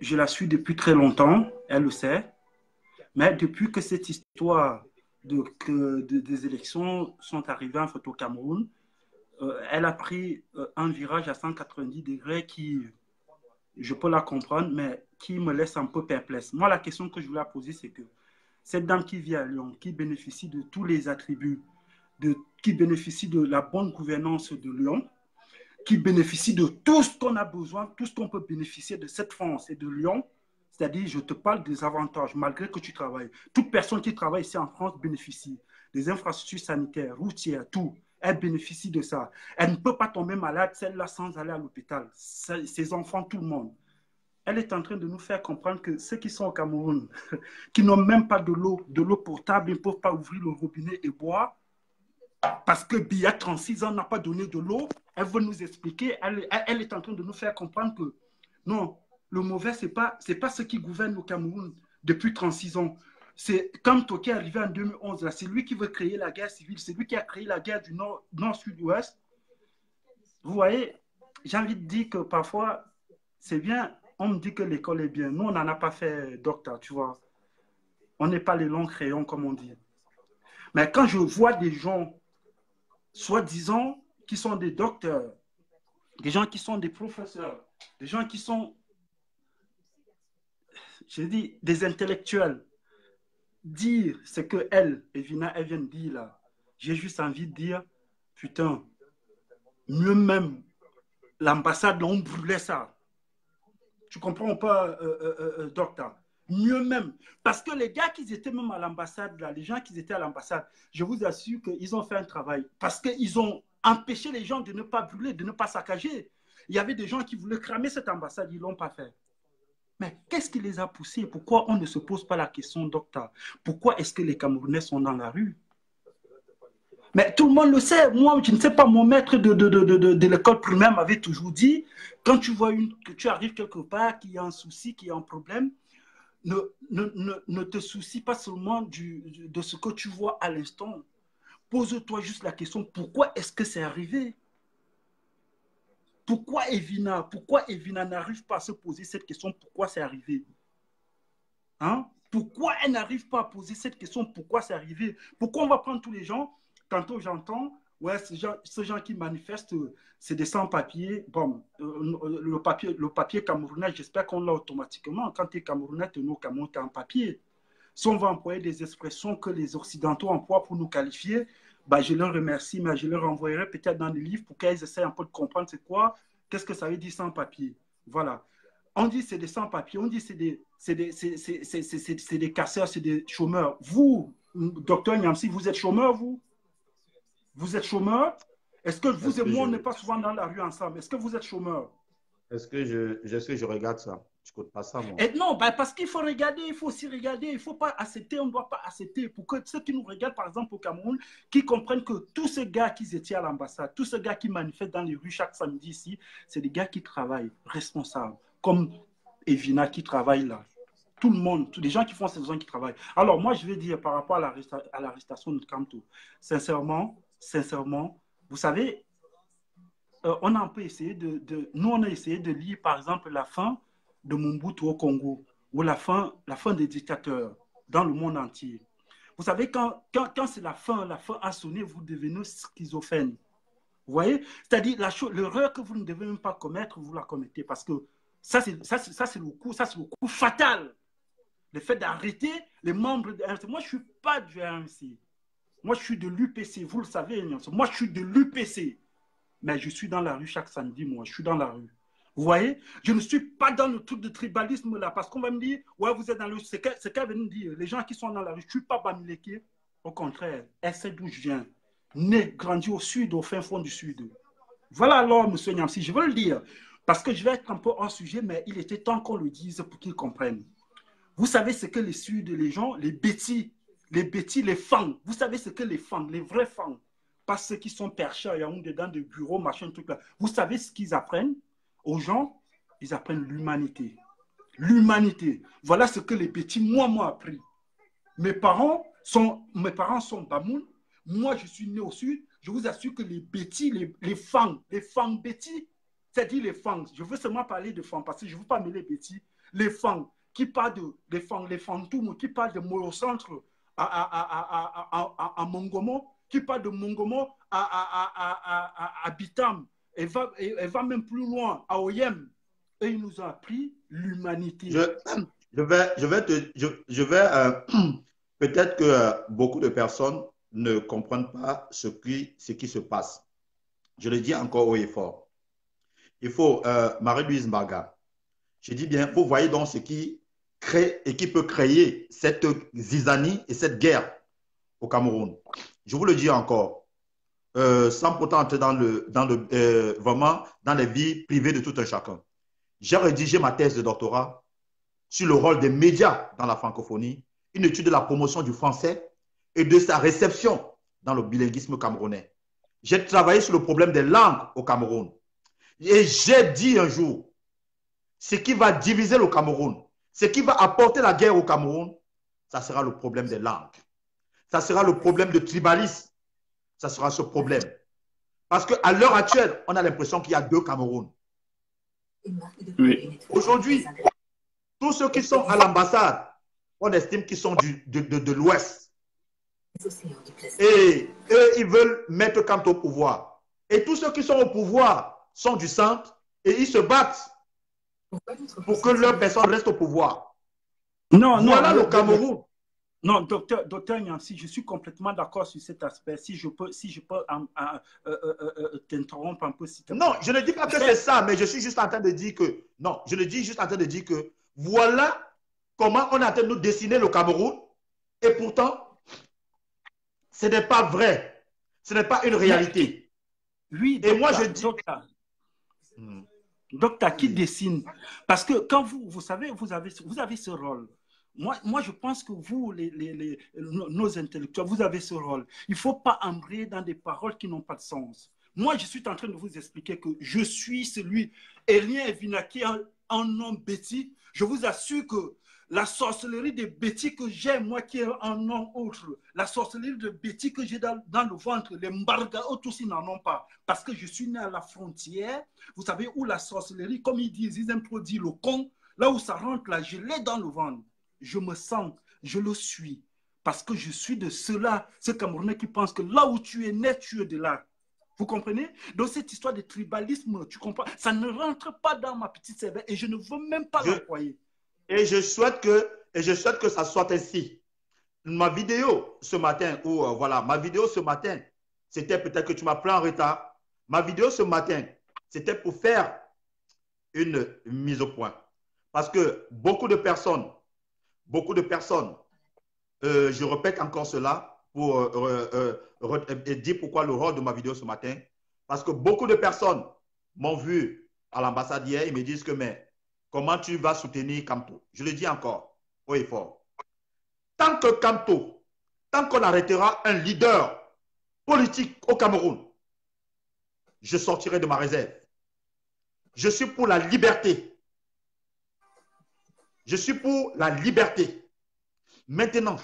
Je la suis depuis très longtemps, elle le sait. Mais depuis que cette histoire des élections sont arrivées en fait au Cameroun, elle a pris un virage à 190 degrés qui, je peux la comprendre, mais qui me laisse un peu perplexe. Moi, la question que je voulais poser, c'est que Cette dame qui vit à Lyon, qui bénéficie de tous les attributs, qui bénéficie de la bonne gouvernance de Lyon, qui bénéficie de tout ce qu'on a besoin, tout ce qu'on peut bénéficier de cette France et de Lyon. C'est-à-dire, je te parle des avantages, malgré que tu travailles. Toute personne qui travaille ici en France bénéficie des infrastructures sanitaires, routières, tout. Elle bénéficie de ça. Elle ne peut pas tomber malade, celle-là, sans aller à l'hôpital. Ses enfants, tout le monde. Elle est en train de nous faire comprendre que ceux qui sont au Cameroun, qui n'ont même pas de l'eau potable, ils ne peuvent pas ouvrir le robinet et boire, parce que Biya, 36 ans, n'a pas donné de l'eau. Elle veut nous expliquer, elle est en train de nous faire comprendre que non, le mauvais, ce n'est pas ceux qui gouvernent le Cameroun depuis 36 ans. C'est Kanto qui est arrivé en 2011, c'est lui qui veut créer la guerre civile, c'est lui qui a créé la guerre du Nord-Sud-Ouest. Vous voyez, j'ai envie de dire que parfois, c'est bien, on me dit que l'école est bien. Nous, on n'en a pas fait docteur, tu vois. On n'est pas les longs crayons, comme on dit. Mais quand je vois des gens, soi-disant, qui sont des docteurs, des gens qui sont des professeurs, des gens qui sont, j'ai dit, des intellectuels, dire ce que Evina, elle vient de dire là, j'ai juste envie de dire, putain, mieux même, l'ambassade, on brûlait ça. Tu comprends pas, docteur? Mieux même. Parce que les gars qui étaient même à l'ambassade, là, les gens qui étaient à l'ambassade, je vous assure qu'ils ont fait un travail. Parce qu'ils ont empêché les gens de ne pas brûler, de ne pas saccager. Il y avait des gens qui voulaient cramer cette ambassade, ils ne l'ont pas fait. Mais qu'est-ce qui les a poussés? Pourquoi on ne se pose pas la question, docteur? Pourquoi est-ce que les Camerounais sont dans la rue? Mais tout le monde le sait. Moi, je ne sais pas, mon maître de l'école primaire m'avait toujours dit, quand tu vois que tu arrives quelque part, qu'il y a un souci, qu'il y a un problème, ne te soucie pas seulement de ce que tu vois à l'instant. Pose-toi juste la question, pourquoi est-ce que c'est arrivé? Pourquoi Evina n'arrive pas à se poser cette question, pourquoi c'est arrivé? Hein? Pourquoi elle n'arrive pas à poser cette question, pourquoi c'est arrivé? Pourquoi on va prendre tous les gens? Tantôt j'entends, ouais, ces gens qui manifestent, c'est des sans-papiers. Bon, le papier camerounais, j'espère qu'on l'a automatiquement. Quand tu es camerounais, tu es au Cameroun, tu as un papier. Si on va employer des expressions que les Occidentaux emploient pour nous qualifier, bah, je leur remercie, mais je leur envoyerai peut-être dans les livres pour qu'ils essaient un peu de comprendre c'est quoi, qu'est-ce que ça veut dire sans-papier. Voilà. On dit c'est des sans-papiers, on dit c'est des casseurs, c'est des chômeurs. Vous, docteur Nyamsi, vous êtes chômeur, vous? Vous êtes chômeur? Est-ce que vous et moi, on n'est pas souvent dans la rue ensemble? Est-ce que vous êtes chômeur? Est-ce que je regarde ça? Je ne compte pas ça, moi. Et non, bah parce qu'il faut regarder, il faut aussi regarder. Il ne faut pas accepter, on ne doit pas accepter. Pour que ceux qui nous regardent, par exemple, au Cameroun, qui comprennent que tous ces gars qui étaient à l'ambassade, tous ces gars qui manifestent dans les rues chaque samedi ici, c'est des gars qui travaillent, responsables, comme Evina qui travaille là. Tout le monde, tous les gens qui font ces gens qui travaillent. Alors, moi, je vais dire par rapport à l'arrestation de Kanto, sincèrement, vous savez, on a un peu essayé nous, on a essayé de lire, par exemple, la fin de Mobutu au Congo, ou la fin des dictateurs dans le monde entier. Vous savez, quand c'est la fin a sonné, vous devenez schizophrène. Vous voyez? C'est-à-dire, l'erreur que vous ne devez même pas commettre, vous la commettez, parce que ça, c'est le coup fatal. Le fait d'arrêter les membres de RMC. Moi, je ne suis pas du RMC. Moi, je suis de l'UPC, vous le savez. Moi, je suis de l'UPC. Mais je suis dans la rue chaque samedi, moi. Je suis dans la rue. Vous voyez? Je ne suis pas dans le truc de tribalisme là, parce qu'on va me dire, ouais, vous êtes dans le... C'est qu'elle vient me dire, les gens qui sont dans la rue, je ne suis pas Bamileke. Au contraire, elle sait d'où je viens. Né, grandi au sud, au fin fond du sud. Voilà alors, monsieur Nyamsi, je veux le dire, parce que je vais être un peu hors sujet, mais il était temps qu'on le dise pour qu'ils comprennent. Vous savez ce que les Sud, les gens, les bêtis, les fangs, vous savez ce que les fangs, les vrais fangs, pas ceux qui sont perchés à Yaoundé dans des bureaux, machin, truc là. Vous savez ce qu'ils apprennent aux gens? Ils apprennent l'humanité. L'humanité. Voilà ce que les bêtis, moi, m'ont appris. Mes parents sont Bamoun. Moi, je suis né au Sud. Je vous assure que les bêtis, les fangs bêtis, c'est-à-dire les fangs. Je veux seulement parler de fangs parce que je ne veux pas mêler bêtis. Les fangs qui parlent les fantômes, qui parlent de Molocentre à Mongomo, qui parlent de Mongomo à Bitam, et va même plus loin, à Oyem. Et il nous a appris l'humanité. Je vais peut-être que beaucoup de personnes ne comprennent pas ce qui se passe. Je le dis encore haut et fort. Il faut, Marie-Louise Mbaga, je dis bien, vous voyez donc ce qui crée et qui peut créer cette zizanie et cette guerre au Cameroun. Je vous le dis encore, sans pourtant entrer vraiment dans les vies privées de tout un chacun. J'ai rédigé ma thèse de doctorat sur le rôle des médias dans la francophonie, une étude de la promotion du français et de sa réception dans le bilinguisme camerounais. J'ai travaillé sur le problème des langues au Cameroun. Et j'ai dit un jour, ce qui va diviser le Cameroun, ce qui va apporter la guerre au Cameroun, ça sera le problème des langues. Ça sera le problème de tribalisme. Ça sera ce problème. Parce qu'à l'heure actuelle, on a l'impression qu'il y a deux Camerouns. Oui. Aujourd'hui, tous ceux qui sont à l'ambassade, on estime qu'ils sont de l'Ouest. Et eux, ils veulent mettre Kanto au pouvoir. Et tous ceux qui sont au pouvoir sont du centre et ils se battent pour que leur personne reste au pouvoir. Non, voilà non, le Cameroun. Non, docteur Nyansi, je suis complètement d'accord sur cet aspect. Si je peux t'interrompre un peu. Si non, je ne dis pas que c'est ça, mais je suis juste en train de dire que... Non, je le dis juste en train de dire que voilà comment on est en train de nous dessiner le Cameroun. Et pourtant, ce n'est pas vrai. Ce n'est pas une réalité. Oui, et moi, je dis... Docteur, qui dessine? Parce que quand vous savez, vous avez ce rôle. Moi, je pense que vous, nos intellectuels, vous avez ce rôle. Il ne faut pas embrayer dans des paroles qui n'ont pas de sens. Moi, je suis en train de vous expliquer que je suis celui, Elien Evinaki, un homme bêtis. Je vous assure que la sorcellerie de bêtis que j'ai, moi qui est un homme autre, la sorcellerie de bêtis que j'ai dans le ventre, les Mbargao, tous ils n'en ont pas. Parce que je suis né à la frontière, vous savez, où la sorcellerie, comme ils disent, ils introduisent le con, là où ça rentre, là, je l'ai dans le ventre. Je me sens, je le suis. Parce que je suis de ceux-là, ces Camerounais qui pensent que là où tu es né, tu es de là. Vous comprenez? Donc cette histoire de tribalisme, tu comprends? Ça ne rentre pas dans ma petite cervelle et je ne veux même pas l'employer. Et je souhaite que ça soit ainsi. Ma vidéo ce matin, ma vidéo ce matin, c'était peut-être que tu m'as pris en retard. Ma vidéo ce matin, c'était pour faire une mise au point. Parce que beaucoup de personnes, je répète encore cela pour dire pourquoi le rôle de ma vidéo ce matin. Parce que beaucoup de personnes m'ont vu à l'ambassade hier, ils me disent que mais comment tu vas soutenir Kanto? Je le dis encore, haut et fort. Tant que Kanto, tant qu'on arrêtera un leader politique au Cameroun, je sortirai de ma réserve. Je suis pour la liberté. Je suis pour la liberté. Maintenant,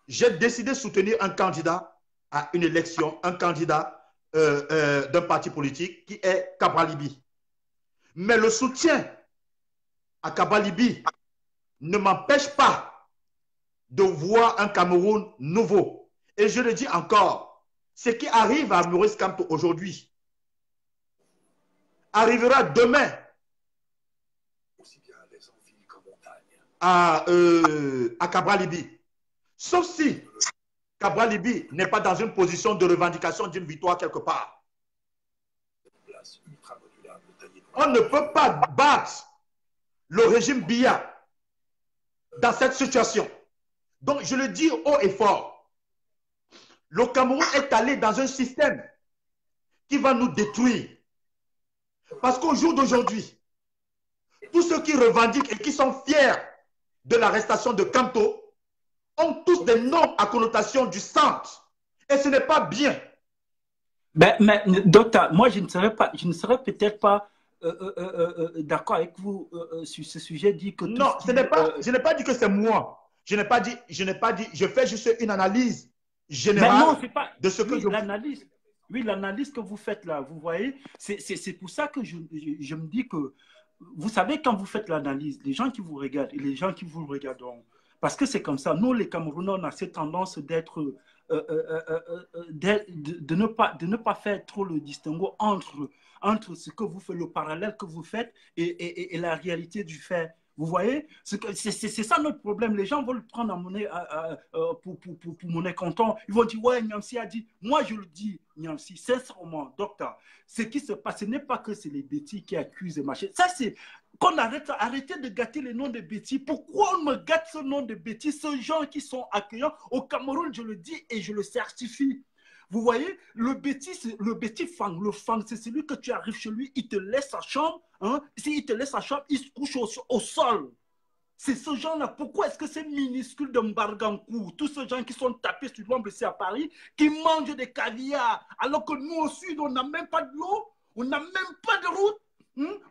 j'ai décidé de soutenir un candidat à une élection, un candidat d'un parti politique qui est Kabralibi. Mais le soutien à Kabralibi ne m'empêche pas de voir un Cameroun nouveau. Et je le dis encore, ce qui arrive à Maurice Kamto aujourd'hui arrivera demain à Kabralibi. Sauf si Kabralibi n'est pas dans une position de revendication d'une victoire quelque part. On ne peut pas battre le régime Biya dans cette situation. Donc, je le dis haut et fort. Le Cameroun est allé dans un système qui va nous détruire. Parce qu'au jour d'aujourd'hui, tous ceux qui revendiquent et qui sont fiers de l'arrestation de Kanto ont tous des noms à connotation du centre. Et ce n'est pas bien. Mais docteur, moi, je ne serais peut-être pas d'accord avec vous sur ce sujet. Dit que non, je n'ai pas dit que c'est moi. Je n'ai pas dit, je fais juste une analyse générale de ce que je... L'analyse. Oui, l'analyse que vous faites là, vous voyez, c'est pour ça que je me dis que, vous savez, quand vous faites l'analyse, les gens qui vous regardent et les gens qui vous regarderont, parce que c'est comme ça, nous les Camerounais, on a cette tendance d'être, de ne pas faire trop le distinguo entre ce que vous faites, le parallèle que vous faites et la réalité du fait. Vous voyez, c'est ça notre problème. Les gens veulent prendre pour monnaie comptant. Ils vont dire, ouais, Niamsi a dit. Moi, je le dis, Niamsi, sincèrement, docteur, ce qui se passe, ce n'est pas que c'est les bêtis qui accusent et machin. Ça, c'est qu'on arrêtez de gâter les noms de bêtis. Pourquoi on me gâte ce nom de bêtis? Ces gens qui sont accueillants au Cameroun, je le dis et je le certifie. Vous voyez, le bêtis fang, le fang, c'est celui que tu arrives chez lui, il te laisse sa chambre. Hein? S'il te laisse sa chambre, il se couche au sol. C'est ce genre-là. Pourquoi est-ce que ces minuscules de Mbargankou, tous ces gens qui sont tapés sur l'ombre ici à Paris, qui mangent des caviars, alors que nous au sud, on n'a même pas de l'eau, on n'a même pas de route,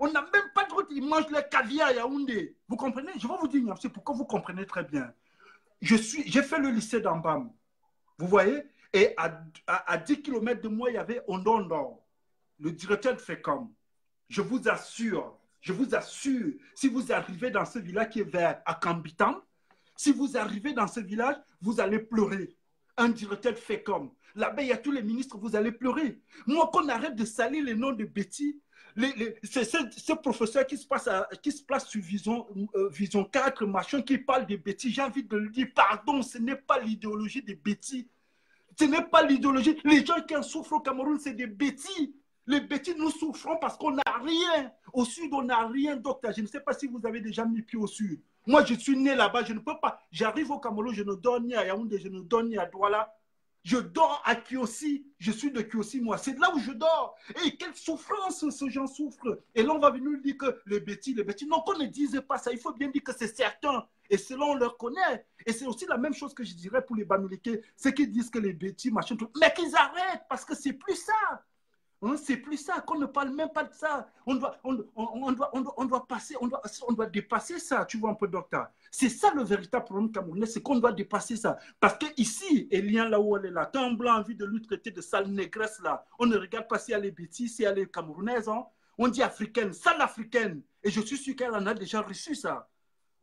on n'a même pas de route, ils mangent les caviars à Yaoundé. Vous comprenez? Je vais vous dire, c'est pourquoi vous comprenez très bien. J'ai fait le lycée d'Ambam. Vous voyez? Et à 10 km de moi, il y avait Ondondo, le directeur de FECOM. Je vous assure, si vous arrivez dans ce village qui est vers Akambitan, si vous arrivez dans ce village, vous allez pleurer. Un directeur de FECOM. Là-bas, il y a tous les ministres, vous allez pleurer. Moi, qu'on arrête de salir les noms de bêtis, ce professeur qui se place sur Vision 4, machin, qui parle de bêtis, j'ai envie de lui dire, pardon, ce n'est pas l'idéologie des bêtis. Ce n'est pas l'idéologie. Les gens qui en souffrent au Cameroun, c'est des bêtis. Les bêtis, nous souffrons parce qu'on n'a rien. Au sud, on n'a rien, docteur. Je ne sais pas si vous avez déjà mis pied au sud. Moi, je suis né là-bas, je ne peux pas. J'arrive au Cameroun, je ne dors ni à Yaoundé, je ne dors ni à Douala. Je dors à Kiossi. Je suis de Kiossi, moi. C'est là où je dors. Et quelle souffrance ces gens souffrent. Et là, on va venir dire que les bêtis. Non, qu'on ne dise pas ça. Il faut bien dire que c'est certain. Et cela, on leur connaît. Et c'est aussi la même chose que je dirais pour les Bamileke. Ceux qui disent que les bêtis, machin, tout. Mais qu'ils arrêtent, parce que c'est plus ça. Hein, c'est plus ça, qu'on ne parle même pas de ça. On doit passer, on doit dépasser ça, tu vois un peu, docteur. C'est ça le véritable problème camerounais, c'est qu'on doit dépasser ça. Parce que ici, Elian, là où elle est là, quand un blanc a envie de lui traiter de sale négresse là, on ne regarde pas si elle est bêtise, si elle est camerounaise, hein. On dit africaine, sale africaine. Et je suis sûr qu'elle en a déjà reçu ça.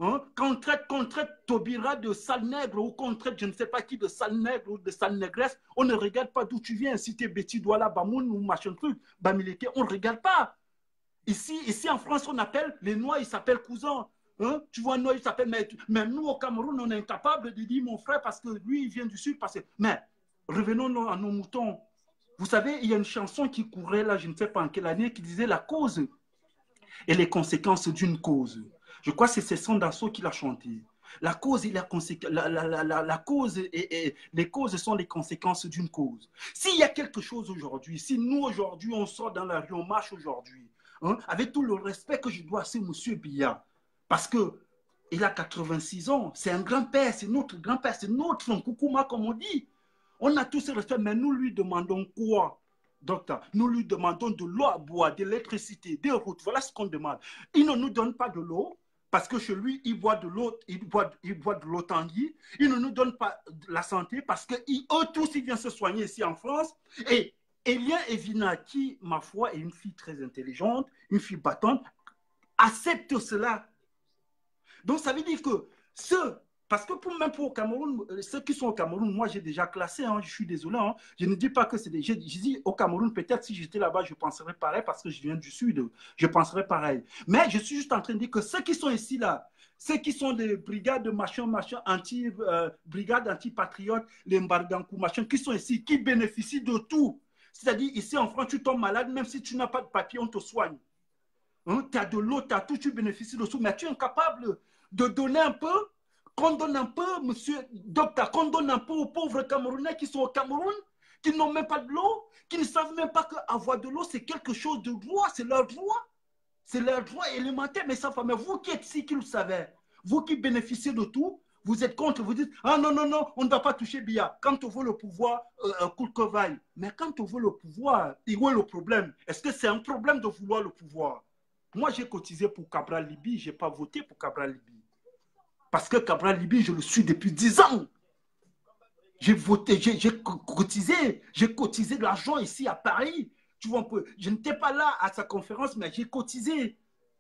Hein? Quand on traite Taubira de sale nègre ou qu'on traite je ne sais pas qui de sale nègre ou de sale négresse, on ne regarde pas d'où tu viens. Si tu es Betty Douala, Bamoun ou machin truc, Bamileke, on ne regarde pas. Ici en France, on appelle les Noirs, ils s'appellent cousins. Hein? Tu vois, Noir, ils s'appellent. Mais nous, au Cameroun, on est incapable de dire mon frère parce que lui, il vient du Sud. Mais revenons à nos moutons. Vous savez, il y a une chanson qui courait là, je ne sais pas en quelle année, qui disait la cause et les conséquences d'une cause. Je crois que c'est Son Dassault qui l'a chanté. La cause et la cause et les causes sont les conséquences d'une cause. S'il y a quelque chose aujourd'hui, si nous aujourd'hui on sort dans la rue, on marche aujourd'hui, hein, avec tout le respect que je dois à ce monsieur Biya, parce que il a 86 ans, c'est un grand-père, c'est notre grand-père, c'est notre Nkoukouma comme on dit. On a tous ce respect, mais nous lui demandons quoi? Docteur, nous lui demandons de l'eau à boire, de l'électricité, des routes, voilà ce qu'on demande. Il ne nous donne pas de l'eau. Parce que chez lui, il boit de l'eau, il boit de l'eau Tanguy. Il ne nous donne pas la santé parce qu'eux tous, ils viennent se soigner ici en France. Et Elia Evina, qui, ma foi, est une fille très intelligente, une fille battante, accepte cela. Donc, ça veut dire que parce que même pour au Cameroun, ceux qui sont au Cameroun, moi j'ai déjà classé, hein, je suis désolé, hein, je ne dis pas que c'est des... Je dis au Cameroun, peut-être si j'étais là-bas, je penserais pareil parce que je viens du Sud, je penserais pareil. Mais je suis juste en train de dire que ceux qui sont ici là, ceux qui sont des brigades de machin, brigades anti-patriotes, les Mbargankou, machin, qui sont ici, qui bénéficient de tout. C'est-à-dire ici en France, tu tombes malade, même si tu n'as pas de papier, on te soigne. Hein, tu as de l'eau, tu as tout, tu bénéficies de tout, mais tu es incapable de donner un peu. Qu'on donne un peu, monsieur docteur, qu'on donne un peu aux pauvres Camerounais qui sont au Cameroun, qui n'ont même pas de l'eau, qui ne savent même pas qu'avoir de l'eau, c'est quelque chose de droit, c'est leur droit. C'est leur droit élémentaire, mais ça va. Mais vous qui êtes ici, qui le savez, vous qui bénéficiez de tout, vous êtes contre, vous dites, ah non, non, non, on ne va pas toucher Biya. Quand on veut le pouvoir, coûte que vaille. Mais quand on veut le pouvoir, où est le problème? Est-ce que c'est un problème de vouloir le pouvoir? Moi, j'ai cotisé pour Cabral Libye, je n'ai pas voté pour Cabral Libye. Parce que Cabral Libye, je le suis depuis 10 ans. J'ai voté, j'ai cotisé de l'argent ici à Paris. Tu vois un peu, je n'étais pas là à sa conférence, mais j'ai cotisé.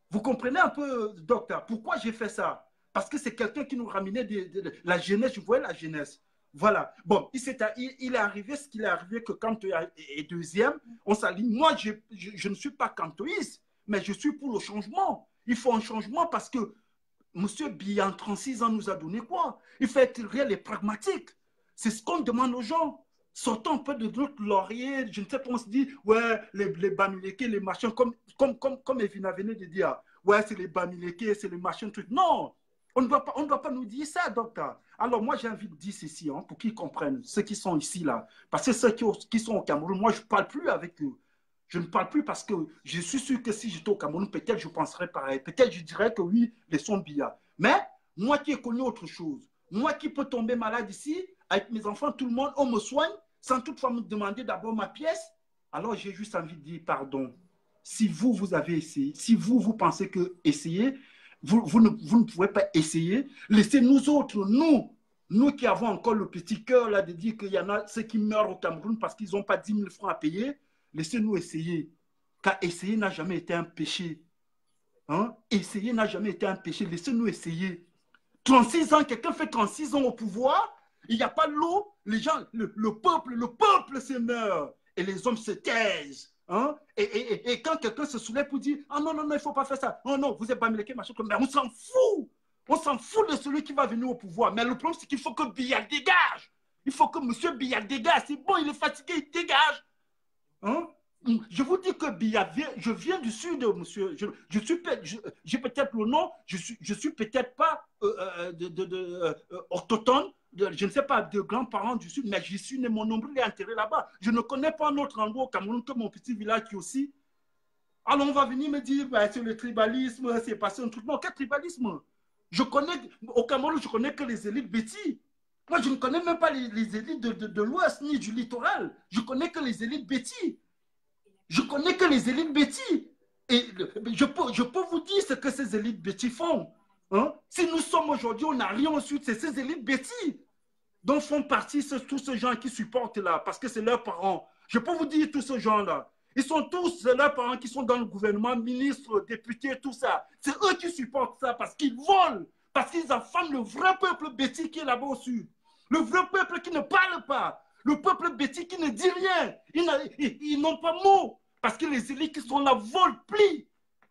Vous comprenez un peu, docteur, pourquoi j'ai fait ça? Parce que c'est quelqu'un qui nous ramenait de la jeunesse, je voyais la jeunesse. Voilà. Bon, il est arrivé ce qu'il est arrivé que Kanto est deuxième, on s'aligne. Moi, je ne suis pas kantoïste, mais je suis pour le changement. Il faut un changement parce que Monsieur Biya, en 36 ans, nous a donné quoi? Il faut être réel et pragmatique. C'est ce qu'on demande aux gens. Sortons un peu de notre laurier. Je ne sais pas, on se dit, ouais, les Bamileke, les machins, comme Evina venait de dire, ouais, c'est les Bamileke, c'est les machins, trucs. Non, on ne doit pas nous dire ça, docteur. Alors, moi, j'ai envie de dire ceci, hein, pour qu'ils comprennent, ceux qui sont ici, là. Parce que ceux qui sont au Cameroun, moi, je ne parle plus avec eux. Je ne parle plus parce que je suis sûr que si j'étais au Cameroun, peut-être je penserais pareil. Peut-être je dirais que oui, les sons Biya. Mais moi qui ai connu autre chose, moi qui peux tomber malade ici, avec mes enfants, tout le monde, on me soigne, sans toutefois me demander d'abord ma pièce. Alors j'ai juste envie de dire pardon. Si vous avez essayé, si vous pensez que essayer, vous ne pouvez pas essayer, laissez nous autres, nous qui avons encore le petit cœur là de dire qu'il y en a ceux qui meurent au Cameroun parce qu'ils n'ont pas 10 000 francs à payer. Laissez-nous essayer. Car essayer n'a jamais été un péché. Hein? Essayer n'a jamais été un péché. Laissez-nous essayer. 36 ans, quelqu'un fait 36 ans au pouvoir, il n'y a pas l'eau, les gens, le peuple se meurt. Et les hommes se taisent. Hein? Et quand quelqu'un se soulève pour dire, ah non, il ne faut pas faire ça. Non, vous êtes Bamileke, machin, mais on s'en fout. On s'en fout de celui qui va venir au pouvoir. Mais le problème, c'est qu'il faut que Biya dégage. Il faut que M. Biya dégage. C'est bon, il est fatigué, il dégage. Hein? Je vous dis que Biya, je viens du sud, monsieur. J'ai peut-être le nom, je suis peut-être pas autochtone, je ne sais pas, de grands-parents du sud, mais j'y suis né, mon nombril est enterré là-bas. Je ne connais pas un autre endroit au Cameroun que mon petit village qui aussi. Alors on va venir me dire, bah, c'est le tribalisme, c'est passé un truc. Non, quel tribalisme? Au Cameroun, je connais que les élites bêtis. Moi, je ne connais même pas les élites de l'Ouest ni du littoral. Je connais que les élites bêtis. Je connais que les élites bêtis. Et je peux vous dire ce que ces élites bêtis font. Hein? Si nous sommes aujourd'hui, on n'a rien ensuite, c'est ces élites bêtis dont font partie tous ces gens qui supportent là, parce que c'est leurs parents. Je peux vous dire tous ces gens-là. Ils sont tous leurs parents qui sont dans le gouvernement, ministres, députés, tout ça. C'est eux qui supportent ça parce qu'ils volent, parce qu'ils affament le vrai peuple bêtis qui est là-bas au sud. Le vrai peuple qui ne parle pas. Le peuple bêtis qui ne dit rien. Ils n'ont pas mot. Parce que les élites qui sont là volent, plient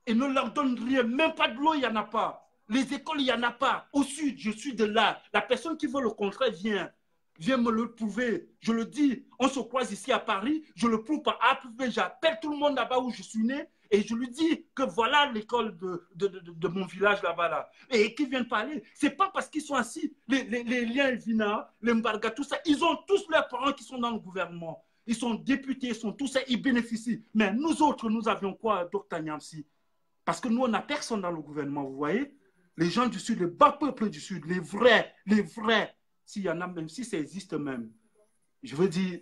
et ne leur donnent rien. Même pas de l'eau, il n'y en a pas. Les écoles, il n'y en a pas. Au sud, je suis de là. La personne qui veut le contraire vient. Viens me le prouver. Je le dis. On se croise ici à Paris. Je le prouve par A plus B. J'appelle tout le monde là-bas où je suis né. Et je lui dis que voilà l'école de mon village là-bas. Là. Et qui viennent parler. Ce n'est pas parce qu'ils sont assis. Les liens Evina, les Mbarga, tout ça. Ils ont tous leurs parents qui sont dans le gouvernement. Ils sont députés, ils sont tous ça. Ils bénéficient. Mais nous autres, nous avions quoi, Dr Niamsi? Parce que nous, on n'a personne dans le gouvernement, vous voyez? Les gens du Sud, le bas peuple du Sud, les vrais, s'il y en a même, si ça existe même. Je veux dire,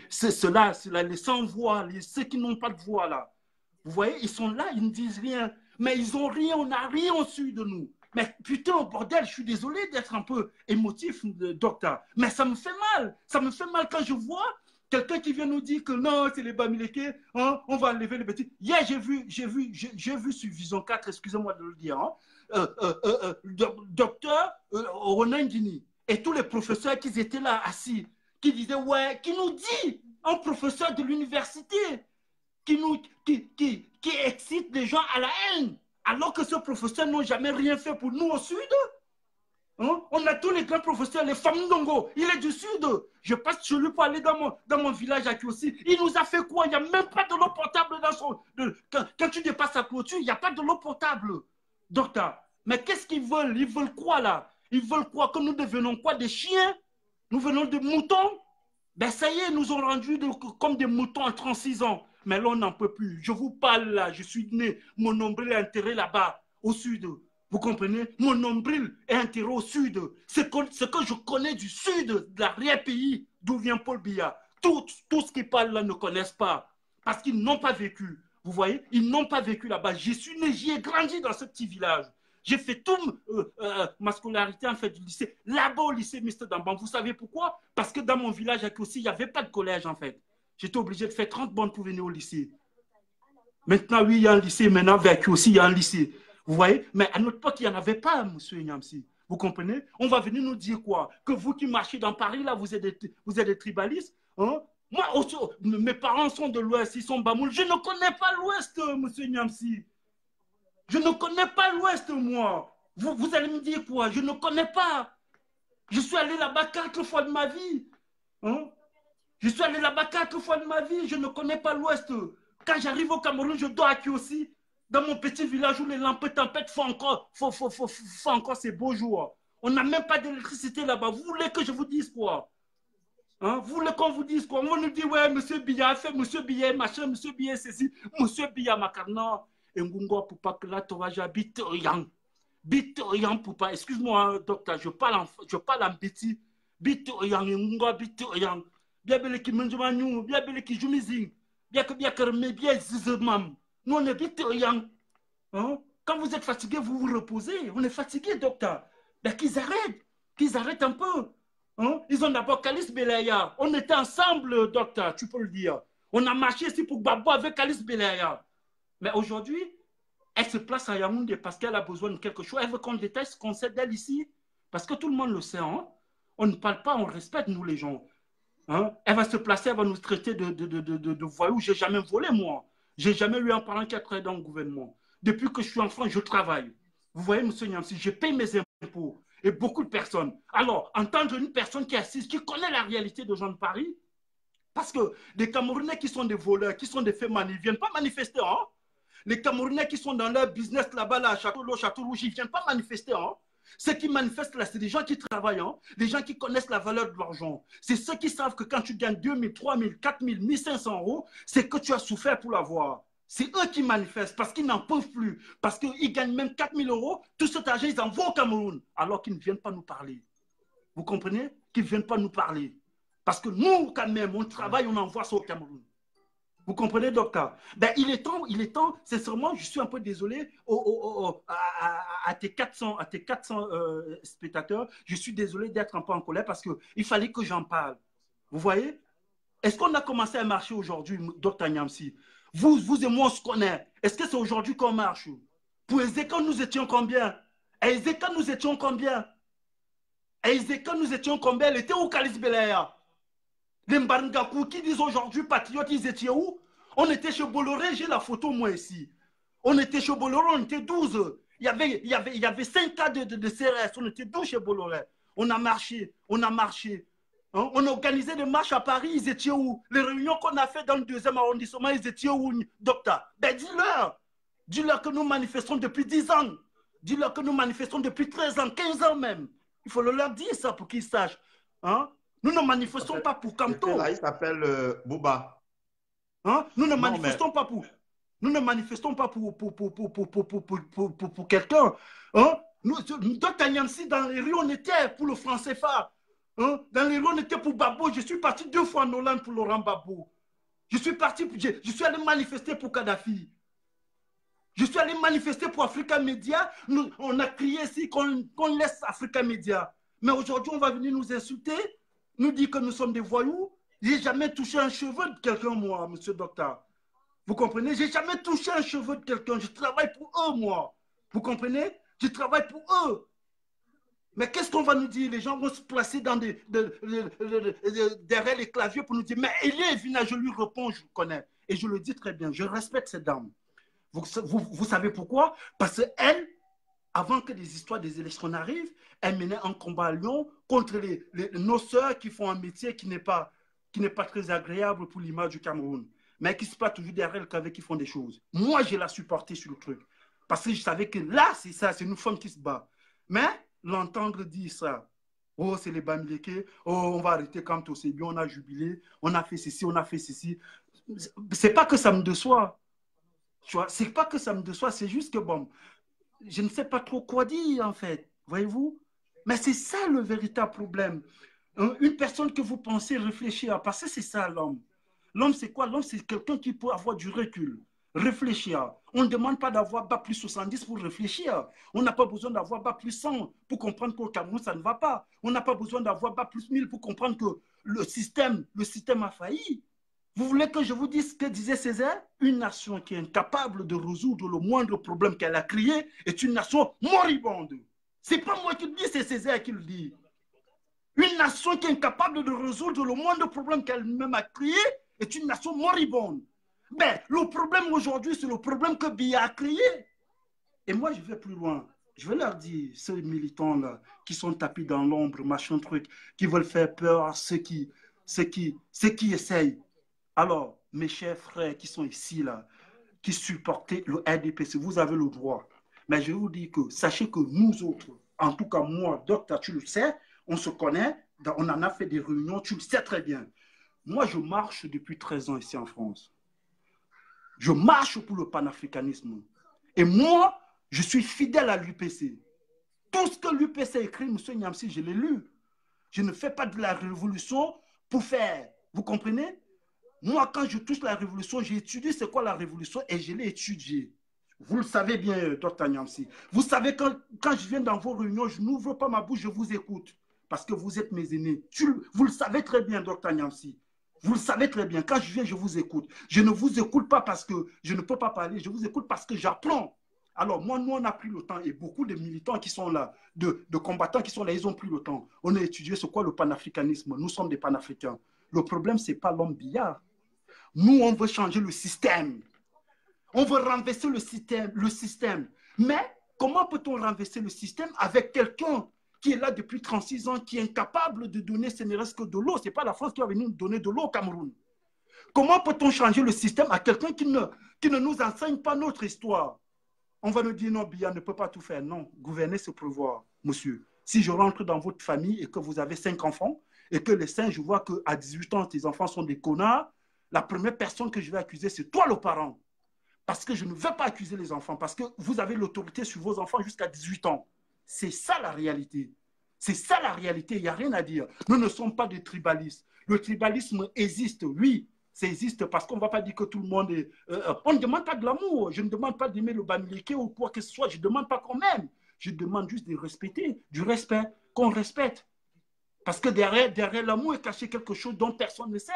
ceux-là, les sans-voix, ceux qui n'ont pas de voix là. Vous voyez, ils sont là, ils ne disent rien. Mais ils n'ont rien, on n'a rien au-dessus de nous. Mais putain, bordel, je suis désolé d'être un peu émotif, docteur. Mais ça me fait mal. Ça me fait mal quand je vois quelqu'un qui vient nous dire que non, c'est les Bamileke, hein, on va enlever les bêtises. Hier, j'ai vu sur Vision 4, excusez-moi de le dire, hein, docteur Ronan Guini et tous les professeurs qui étaient là assis, qui disaient, ouais, qui nous dit, un professeur de l'université, qui excite les gens à la haine, alors que ce professeur n'a jamais rien fait pour nous au Sud. Hein? On a tous les grands professeurs, les femmes Ndongo, il est du Sud. Je passe chez lui pour aller dans mon village à Kiosi. Il nous a fait quoi? Il n'y a même pas de l'eau potable dans son... Quand tu dépasses la clôture, il n'y a pas de l'eau potable. Docteur, mais qu'est-ce qu'ils veulent? Ils veulent quoi là? Ils veulent quoi? Que nous devenons quoi? Des chiens? Nous venons de moutons? Ben ça y est, nous ont rendus comme des moutons en 36 ans. Mais là, on n'en peut plus. Je vous parle là, je suis né, mon nombril est enterré là-bas, au Sud. Vous comprenez? Mon nombril est enterré au Sud. Ce que je connais du Sud, de l'arrière-pays, d'où vient Paul Biya. Tout ce qu'ils parlent là ne connaissent pas. Parce qu'ils n'ont pas vécu. Vous voyez? Ils n'ont pas vécu là-bas. J'y suis né, j'y ai grandi dans ce petit village. J'ai fait toute ma scolarité en fait du lycée. Là-bas au lycée Mr. Damban. Vous savez pourquoi? Parce que dans mon village aussi, il n'y avait pas de collège en fait. J'étais obligé de faire 30 bornes pour venir au lycée. Maintenant, oui, il y a un lycée. Maintenant, avec aussi, il y a un lycée. Vous voyez? Mais à notre époque, il n'y en avait pas, monsieur Niamsi. Vous comprenez? On va venir nous dire quoi? Que vous qui marchez dans Paris, là, vous êtes des tribalistes. Hein? Moi, mes parents sont de l'Ouest, ils sont Bamoul. Je ne connais pas l'Ouest, monsieur Niamsi. Je ne connais pas l'Ouest, moi. Vous allez me dire quoi? Je ne connais pas. Je suis allé là-bas 4 fois de ma vie. Hein? Je suis allé là-bas 4 fois de ma vie. Je ne connais pas l'Ouest. Quand j'arrive au Cameroun, je dors à Kiossi, dans mon petit village où les lampes tempêtes font encore ces beaux jours. On n'a même pas d'électricité là-bas. Vous voulez que je vous dise quoi? Hein? Vous voulez qu'on vous dise quoi? On nous dit, ouais, monsieur Biya a fait, monsieur Biya machin, monsieur Biya ceci, monsieur Biya macarna. Et Ngungo pour pas que là, tu vas j'habite rien. Bit rien pour pas. Excuse-moi, docteur, je parle en petit. Bit rien, Ngungo, bit rien. Bien belle qui mange manou, bien belle qui joue musique. Bien que mais bien zizemam. Nous, on est bit rien. Hein? Quand vous êtes fatigué, vous vous reposez. On est fatigué, docteur. Ben, qu'ils arrêtent un peu. Hein? Ils ont d'abord Kalis Belaya. On était ensemble, docteur, tu peux le dire. On a marché ici pour Babo avec Kalis Belaya. Mais aujourd'hui, elle se place à Yaoundé parce qu'elle a besoin de quelque chose. Elle veut qu'on détaille ce qu'on sait d'elle ici. Parce que tout le monde le sait. Hein? On ne parle pas, on respecte, nous, les gens. Hein? Elle va se placer, elle va nous traiter de voyous. Je n'ai jamais volé, moi. Je n'ai jamais eu un parent qui a travaillé dans le gouvernement. Depuis que je suis enfant, je travaille. Vous voyez, M. Niamsi, je paye mes impôts. Et beaucoup de personnes. Alors, entendre une personne qui est assise, qui connaît la réalité des gens de Paris, parce que les Camerounais qui sont des voleurs, qui sont des fémans, ils ne viennent pas manifester. Hein? Les Camerounais qui sont dans leur business là-bas, là, à Château Rouge, ils ne viennent pas manifester. Hein? Ceux qui manifestent là, c'est des gens qui travaillent, hein? Des gens qui connaissent la valeur de l'argent. C'est ceux qui savent que quand tu gagnes 2 000, 3 000, 4 000, 1 500 euros, c'est que tu as souffert pour l'avoir. C'est eux qui manifestent parce qu'ils n'en peuvent plus. Parce qu'ils gagnent même 4 000 euros. Tout cet argent, ils envoient au Cameroun. Alors qu'ils ne viennent pas nous parler. Vous comprenez? Qu'ils ne viennent pas nous parler. Parce que nous, quand même, on travaille, on envoie ça au Cameroun. Vous comprenez, docteur? Ben, il est temps, sincèrement, je suis un peu désolé à tes 400 spectateurs. Je suis désolé d'être un peu en colère parce qu'il fallait que j'en parle. Vous voyez? Est-ce qu'on a commencé à marcher aujourd'hui, docteur Niamsi? Vous et moi, on se connaît. Est-ce que c'est aujourd'hui qu'on marche? Pour Ezeka, nous étions combien? Ezeka, nous étions combien? Ezeka, nous étions combien? Elle était où, Kalis Belaya? Les Mbarangakou qui disent aujourd'hui patriotes, ils étaient où? On était chez Bolloré, j'ai la photo moi ici. On était chez Bolloré, on était 12. Il y avait 5 cas de CRS, on était 12 chez Bolloré. On a marché, on a marché. Hein? On a organisé des marches à Paris, ils étaient où? Les réunions qu'on a faites dans le 2e arrondissement, ils étaient où, docteur? Ben dis-leur. Dis-leur que nous manifestons depuis 10 ans. Dis-leur que nous manifestons depuis 13 ans, 15 ans même. Il faut leur dire ça pour qu'ils sachent. Hein? Nous ne manifestons pas pour Kamto. Là, il s'appelle Bouba. Hein? Nous ne manifestons pas pour. Nous ne manifestons pas pour quelqu'un. Hein? Nous, Dr. Niamsi, dans les rues, on était pour le franc CFA. Hein? Dans les rues, on était pour Babo. Je suis parti 2 fois en Hollande pour Laurent Babo. Je suis allé manifester pour Kadhafi. Je suis allé manifester pour Africa Media. On a crié ici qu'on laisse Africa Media. Mais aujourd'hui, on va venir nous insulter, nous dire que nous sommes des voyous. Je n'ai jamais touché un cheveu de quelqu'un, moi, monsieur docteur. Vous comprenez? Je n'ai jamais touché un cheveu de quelqu'un. Je travaille pour eux, moi. Vous comprenez? Je travaille pour eux. Mais qu'est-ce qu'on va nous dire? Les gens vont se placer dans derrière les claviers pour nous dire, mais Elie Evina, je lui réponds, je le connais. Et je le dis très bien, je respecte cette dame. Vous savez pourquoi? Parce qu'elle, avant que les histoires des élections n'arrivent, elle menait un combat à Lyon contre nos sœurs qui font un métier qui n'est pas très agréable pour l'image du Cameroun, mais qui se passe toujours derrière le clavier qui font des choses. Moi, je l'ai supporté sur le truc. Parce que je savais que là, c'est ça, c'est une femme qui se bat. Mais l'entendre dire ça, oh, c'est les Bamileke, oh, on va arrêter comme tout, c'est bien, on a jubilé, on a fait ceci, on a fait ceci. C'est pas que ça me déçoit. Tu vois, c'est pas que ça me déçoit, c'est juste que, bon, je ne sais pas trop quoi dire, en fait. Voyez-vous? Mais c'est ça le véritable problème. Une personne que vous pensez réfléchir, parce que c'est ça l'homme. L'homme, c'est quoi? L'homme, c'est quelqu'un qui peut avoir du recul, réfléchir. On ne demande pas d'avoir bas plus 70 pour réfléchir. On n'a pas besoin d'avoir bas plus 100 pour comprendre qu'au Cameroun, ça ne va pas. On n'a pas besoin d'avoir bas plus 1000 pour comprendre que le système a failli. Vous voulez que je vous dise ce que disait Césaire? Une nation qui est incapable de résoudre le moindre problème qu'elle a créé est une nation moribonde. Ce n'est pas moi qui le dis, c'est Césaire qui le dit. Une nation qui est incapable de résoudre le moindre problème qu'elle-même a créé est une nation moribonde. Mais le problème aujourd'hui, c'est le problème que Biya a créé. Et moi, je vais plus loin. Je vais leur dire, ces militants-là, qui sont tapis dans l'ombre, machin truc, qui veulent faire peur à ceux qui essayent. Alors, mes chers frères qui sont ici, là, qui supportez le RDPC, vous avez le droit. Mais je vous dis que, sachez que nous autres, en tout cas moi, docteur, tu le sais, on se connaît, on en a fait des réunions, tu le sais très bien. Moi, je marche depuis 13 ans ici en France. Je marche pour le panafricanisme. Et moi, je suis fidèle à l'UPC. Tout ce que l'UPC écrit, M. Niamsi, je l'ai lu. Je ne fais pas de la révolution pour faire. Vous comprenez? Moi, quand je touche la révolution, j'ai étudié c'est quoi la révolution et je l'ai étudié. Vous le savez bien, Dr Niamsi. Vous savez, quand je viens dans vos réunions, je n'ouvre pas ma bouche, je vous écoute. Parce que vous êtes mes aînés. Vous le savez très bien, Dr Niamsi. Vous le savez très bien. Quand je viens, je vous écoute. Je ne vous écoute pas parce que je ne peux pas parler. Je vous écoute parce que j'apprends. Alors, moi, nous, on a pris le temps. Et beaucoup de militants qui sont là, de combattants qui sont là, ils ont pris le temps. On a étudié ce qu'est le panafricanisme. Nous sommes des panafricains. Le problème, ce n'est pas l'homme billard. Nous, on veut changer le système. On veut renverser le système. Mais comment peut-on renverser le système avec quelqu'un qui est là depuis 36 ans, qui est incapable de donner ce ne reste que de l'eau? Ce n'est pas la France qui va venir nous donner de l'eau au Cameroun. Comment peut-on changer le système à quelqu'un qui ne nous enseigne pas notre histoire? On va nous dire non, Biya ne peut pas tout faire. Non, gouverner, c'est prévoir, monsieur. Si je rentre dans votre famille et que vous avez 5 enfants, et que les 5, je vois qu'à 18 ans, tes enfants sont des connards, la première personne que je vais accuser, c'est toi le parent. Parce que je ne veux pas accuser les enfants, parce que vous avez l'autorité sur vos enfants jusqu'à 18 ans. C'est ça la réalité. C'est ça la réalité, il n'y a rien à dire. Nous ne sommes pas des tribalistes. Le tribalisme existe, oui, ça existe parce qu'on ne va pas dire que tout le monde est... on ne demande pas de l'amour, je ne demande pas d'aimer le Bamileke ou quoi que ce soit, je ne demande pas qu'on m'aime. Je demande juste de respecter, du respect, qu'on respecte. Parce que derrière l'amour est caché quelque chose dont personne ne sait.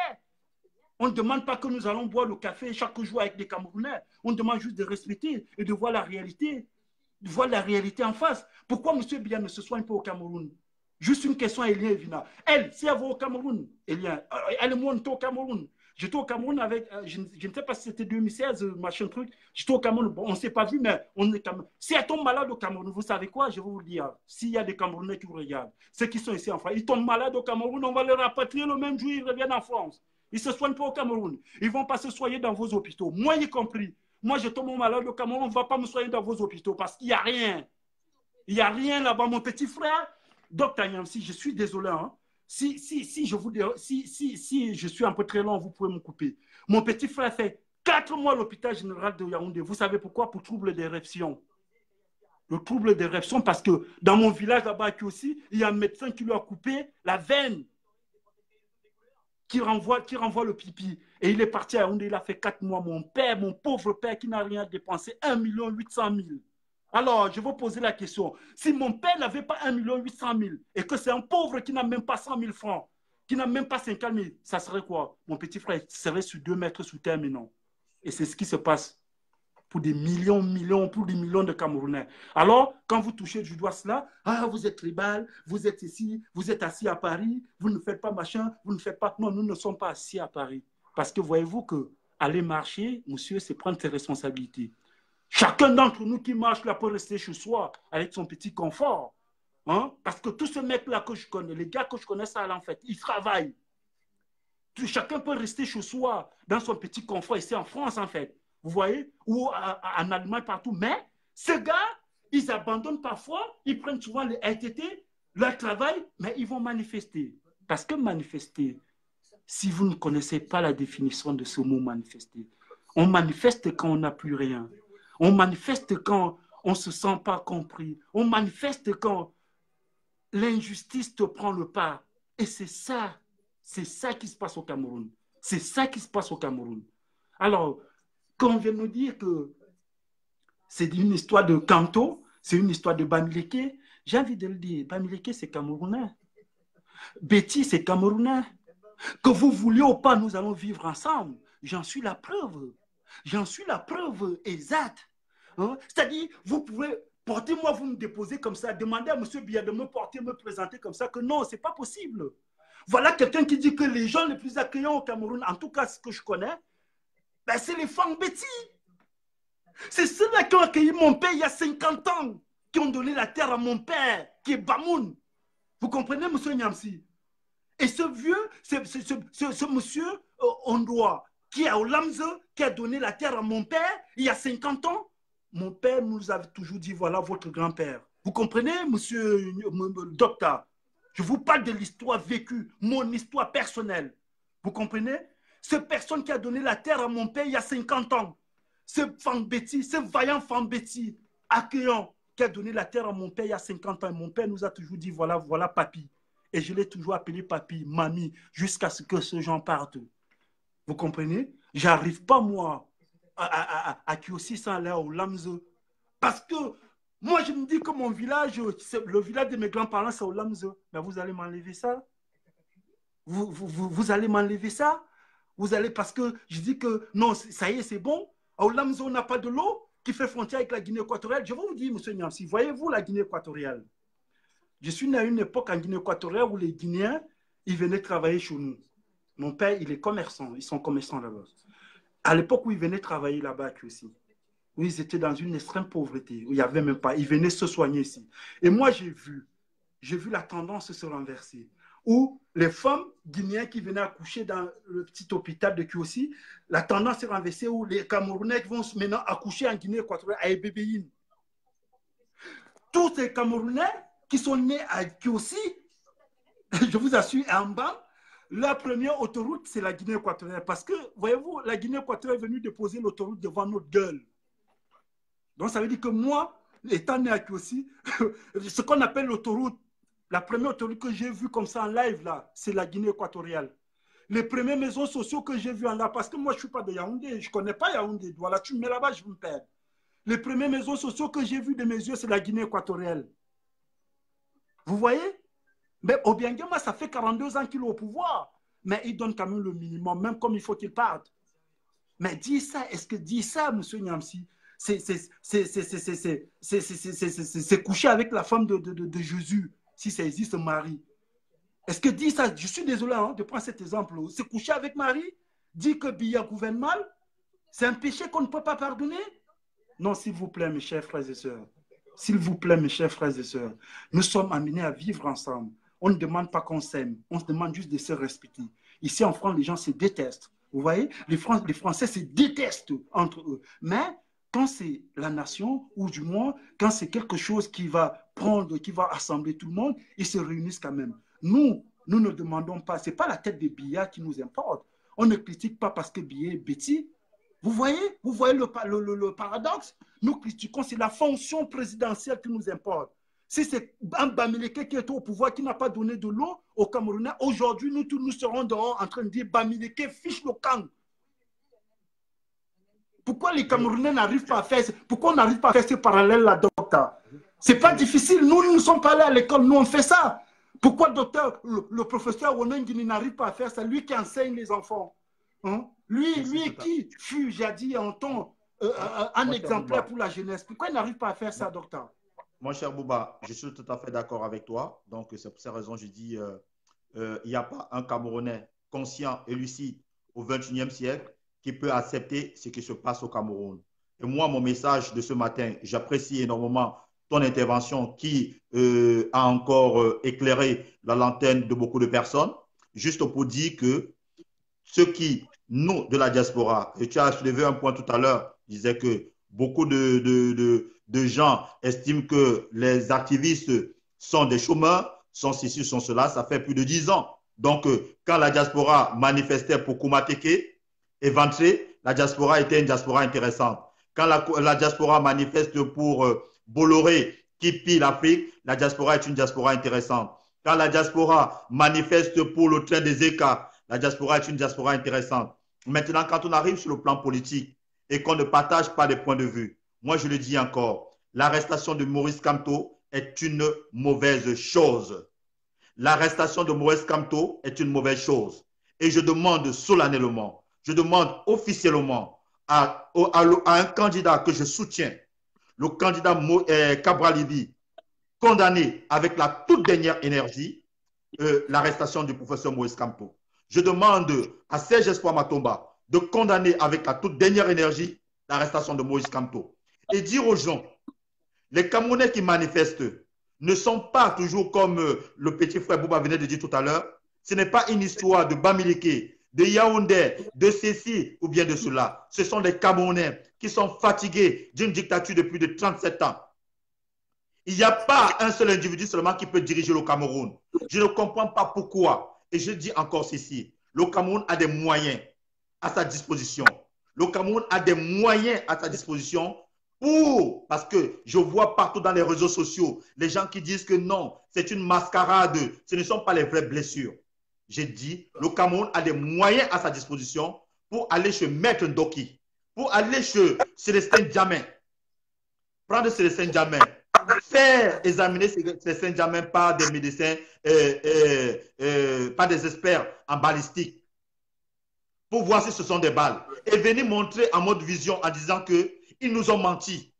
On ne demande pas que nous allons boire le café chaque jour avec des Camerounais. On demande juste de respecter et de voir la réalité. De voir la réalité en face. Pourquoi M. Biya ne se soigne pas au Cameroun? Juste une question à Elien Evina. Elle, si elle va au Cameroun, Elien, elle est montée au Cameroun. J'étais au Cameroun avec, je ne sais pas si c'était 2016, machin truc. J'étais au Cameroun, bon, on ne s'est pas vu, mais on est Cameroun. Si elle tombe malade au Cameroun, vous savez quoi? Je vais vous le dire. S'il y a des Camerounais qui vous regardent, ceux qui sont ici en France, ils tombent malades au Cameroun, on va les rapatrier le même jour, ils reviennent en France. Ils ne se soignent pas au Cameroun. Ils ne vont pas se soigner dans vos hôpitaux. Moi y compris. Moi, je tombe malade au Cameroun, on ne va pas me soigner dans vos hôpitaux parce qu'il n'y a rien. Il n'y a rien là-bas. Mon petit frère, Dr Niamsi, je suis désolé. Hein. Si je suis un peu très long, vous pouvez me couper. Mon petit frère fait 4 mois à l'hôpital général de Yaoundé. Vous savez pourquoi? Pour trouble d'érection. Le trouble d'érection, parce que dans mon village là-bas aussi, il y a un médecin qui lui a coupé la veine qui renvoie le pipi. Et il est parti à Yaoundé, il a fait 4 mois. Mon père, mon pauvre père qui n'a rien dépensé, 1 800 000. Alors, je vais poser la question. Si mon père n'avait pas 1 800 000 et que c'est un pauvre qui n'a même pas 100 000 francs, qui n'a même pas 50 000, ça serait quoi? Mon petit frère serait sur 2 mètres sous terre maintenant. Et c'est ce qui se passe pour des millions, pour des millions de Camerounais. Alors, quand vous touchez du doigt cela, ah, vous êtes tribal, vous êtes ici, vous êtes assis à Paris, vous ne faites pas machin, vous ne faites pas... Non, nous ne sommes pas assis à Paris. Parce que voyez-vous que aller marcher, monsieur, c'est prendre ses responsabilités. Chacun d'entre nous qui marche là peut rester chez soi avec son petit confort. Hein? Parce que tous ces mecs-là que je connais, les gars que je connais ça en fait, ils travaillent. Chacun peut rester chez soi dans son petit confort ici en France en fait. Vous voyez? Ou en Allemagne, partout. Mais ces gars, ils abandonnent parfois, ils prennent souvent les RTT, leur travail, mais ils vont manifester. Parce que manifester, si vous ne connaissez pas la définition de ce mot manifester, on manifeste quand on n'a plus rien. On manifeste quand on ne se sent pas compris. On manifeste quand l'injustice te prend le pas. Et c'est ça qui se passe au Cameroun. C'est ça qui se passe au Cameroun. Alors, quand on vient nous dire que c'est une histoire de Kanto, c'est une histoire de Bamileke, j'ai envie de le dire, Bamileke c'est Camerounais. Betty c'est Camerounais. Que vous vouliez ou pas, nous allons vivre ensemble. J'en suis la preuve. J'en suis la preuve exacte. Hein? C'est-à-dire, vous pouvez, portez-moi, vous me déposez comme ça, demandez à M. Biya de me porter, me présenter comme ça, que non, ce n'est pas possible. Voilà quelqu'un qui dit que les gens les plus accueillants au Cameroun, en tout cas ce que je connais, ben, c'est les femmes Betty. C'est ceux-là qui ont accueilli mon père il y a 50 ans. qui ont donné la terre à mon père, qui est Bamoun. Vous comprenez, monsieur Nyamsi? Et ce vieux, ce monsieur Ondoa, qui est au Lamze, qui a donné la terre à mon père il y a 50 ans, mon père nous avait toujours dit, voilà votre grand-père. Vous comprenez, monsieur le docteur? Je vous parle de l'histoire vécue, mon histoire personnelle. Vous comprenez? Cette personne qui a donné la terre à mon père il y a 50 ans, ce Fambeti, ce vaillant Fambeti, accueillant, qui a donné la terre à mon père il y a 50 ans. Mon père nous a toujours dit, voilà, voilà papy. Et je l'ai toujours appelé papy, mamie, jusqu'à ce que ce gens partent. Vous comprenez? J'arrive pas, moi, à Kiossi sans aller au Lamze. Parce que moi, je me dis que mon village, le village de mes grands-parents, c'est au Lamze. Mais vous allez m'enlever ça? Vous allez m'enlever ça? Vous allez, parce que je dis que non, ça y est, c'est bon. Au Lamze, on n'a pas de l'eau qui fait frontière avec la Guinée équatoriale. Je vais vous dire, monsieur Nyamsi, voyez-vous la Guinée équatoriale? Je suis né à une époque en Guinée équatoriale où les Guinéens, ils venaient travailler chez nous. Mon père, il est commerçant, ils sont commerçants là-bas. À l'époque où ils venaient travailler là-bas aussi, où ils étaient dans une extrême pauvreté, où il n'y avait même pas, ils venaient se soigner ici. Et moi, j'ai vu la tendance se renverser, où les femmes guinéennes qui venaient accoucher dans le petit hôpital de Kiossi, la tendance s'est renversée où les Camerounais vont maintenant accoucher en Guinée équatoriale à Ebébéine. Tous ces Camerounais qui sont nés à Kiossi, je vous assure, en bas, la première autoroute, c'est la Guinée équatoriale. Parce que, voyez-vous, la Guinée équatoriale est venue déposer l'autoroute devant notre gueule. Donc, ça veut dire que moi, étant né à Kiossi, ce qu'on appelle l'autoroute, la première autoroute que j'ai vue comme ça en live, là, c'est la Guinée équatoriale. Les premières maisons sociales que j'ai vues en là, parce que moi, je ne suis pas de Yaoundé, je ne connais pas Yaoundé. Voilà, tu me mets là-bas, je vais me perdre. Les premières maisons sociales que j'ai vues de mes yeux, c'est la Guinée équatoriale. Vous voyez? Mais Obiangema, ça fait 42 ans qu'il est au pouvoir. Mais il donne quand même le minimum, même comme il faut qu'il parte. Mais dis ça, est-ce que dis ça, M. Nyamsi, c'est coucher avec la femme de Jésus, si ça existe, Marie. Est-ce que dis ça, je suis désolé de prendre cet exemple, c'est coucher avec Marie, dire que Biya gouverne mal, c'est un péché qu'on ne peut pas pardonner? Non, s'il vous plaît, mes chers frères et sœurs. S'il vous plaît, mes chers frères et sœurs, nous sommes amenés à vivre ensemble. On ne demande pas qu'on s'aime, on se demande juste de se respecter. Ici, en France, les gens se détestent. Vous voyez, les Français se détestent entre eux. Mais quand c'est la nation, ou du moins, quand c'est quelque chose qui va prendre, qui va assembler tout le monde, ils se réunissent quand même. Nous ne demandons pas, ce n'est pas la tête de Biya qui nous importe. On ne critique pas parce que Biya est bêtis. Vous voyez le paradoxe? Nous critiquons, c'est la fonction présidentielle qui nous importe. Si c'est un Bamileke qui est au pouvoir, qui n'a pas donné de l'eau aux Camerounais, aujourd'hui, nous tous nous serons dehors en train de dire Bamileke fiche le camp. Pourquoi les Camerounais n'arrivent pas à faire, pourquoi on n'arrive pas à faire ce parallèle-là, docteur? Ce n'est pas difficile, nous ne sommes pas allés à l'école, nous on fait ça. Pourquoi docteur, le professeur Wonengini n'arrive pas à faire ça, lui qui enseigne les enfants? Hein? Lui qui fut jadis en temps un exemplaire pour la jeunesse. Pourquoi il n'arrive pas à faire ça, docteur? Mon cher Bouba, je suis tout à fait d'accord avec toi. Donc, c'est pour ces raisons que je dis il n'y a pas un Camerounais conscient et lucide au XXIe siècle qui peut accepter ce qui se passe au Cameroun. Et moi, mon message de ce matin, j'apprécie énormément ton intervention qui a encore éclairé la lanterne de beaucoup de personnes, juste pour dire que ceux qui, nous, de la diaspora, et tu as soulevé un point tout à l'heure, disait que beaucoup de gens estiment que les activistes sont des chômeurs, sont ceci, sont cela, ça fait plus de 10 ans. Donc, quand la diaspora manifestait pour Koumateke, éventré, la diaspora était une diaspora intéressante. Quand la diaspora manifeste pour Bolloré, qui pille l'Afrique, la diaspora est une diaspora intéressante. Quand la diaspora manifeste pour le train des écarts, la diaspora est une diaspora intéressante. Maintenant, quand on arrive sur le plan politique et qu'on ne partage pas des points de vue, moi je le dis encore, l'arrestation de Maurice Kamto est une mauvaise chose. L'arrestation de Maurice Kamto est une mauvaise chose. Et je demande solennellement, je demande officiellement à un candidat que je soutiens, le candidat Cabral Libby, condamné avec la toute dernière énergie l'arrestation du professeur Maurice Kamto. Je demande à Serge Espoir Matomba de condamner avec la toute dernière énergie l'arrestation de Maurice Kamto. Et dire aux gens les Camerounais qui manifestent ne sont pas toujours comme le petit frère Bouba venait de dire tout à l'heure. Ce n'est pas une histoire de Bamileke, de Yaoundé, de ceci ou bien de cela. Ce sont les Camerounais qui sont fatigués d'une dictature de plus de 37 ans. Il n'y a pas un seul individu seulement qui peut diriger le Cameroun. Je ne comprends pas pourquoi. Et je dis encore ceci. Le Cameroun a des moyens à sa disposition. Le Cameroun a des moyens à sa disposition parce que je vois partout dans les réseaux sociaux les gens qui disent que non, c'est une mascarade. Ce ne sont pas les vraies blessures. J'ai dit, le Cameroun a des moyens à sa disposition pour aller chez Maître Ndoki, pour aller chez Célestin Diamant, prendre Célestin Diamant, faire examiner Célestin Diamant par des médecins, par des experts en balistique, pour voir si ce sont des balles, et venir montrer en mode vision en disant qu'ils nous ont menti.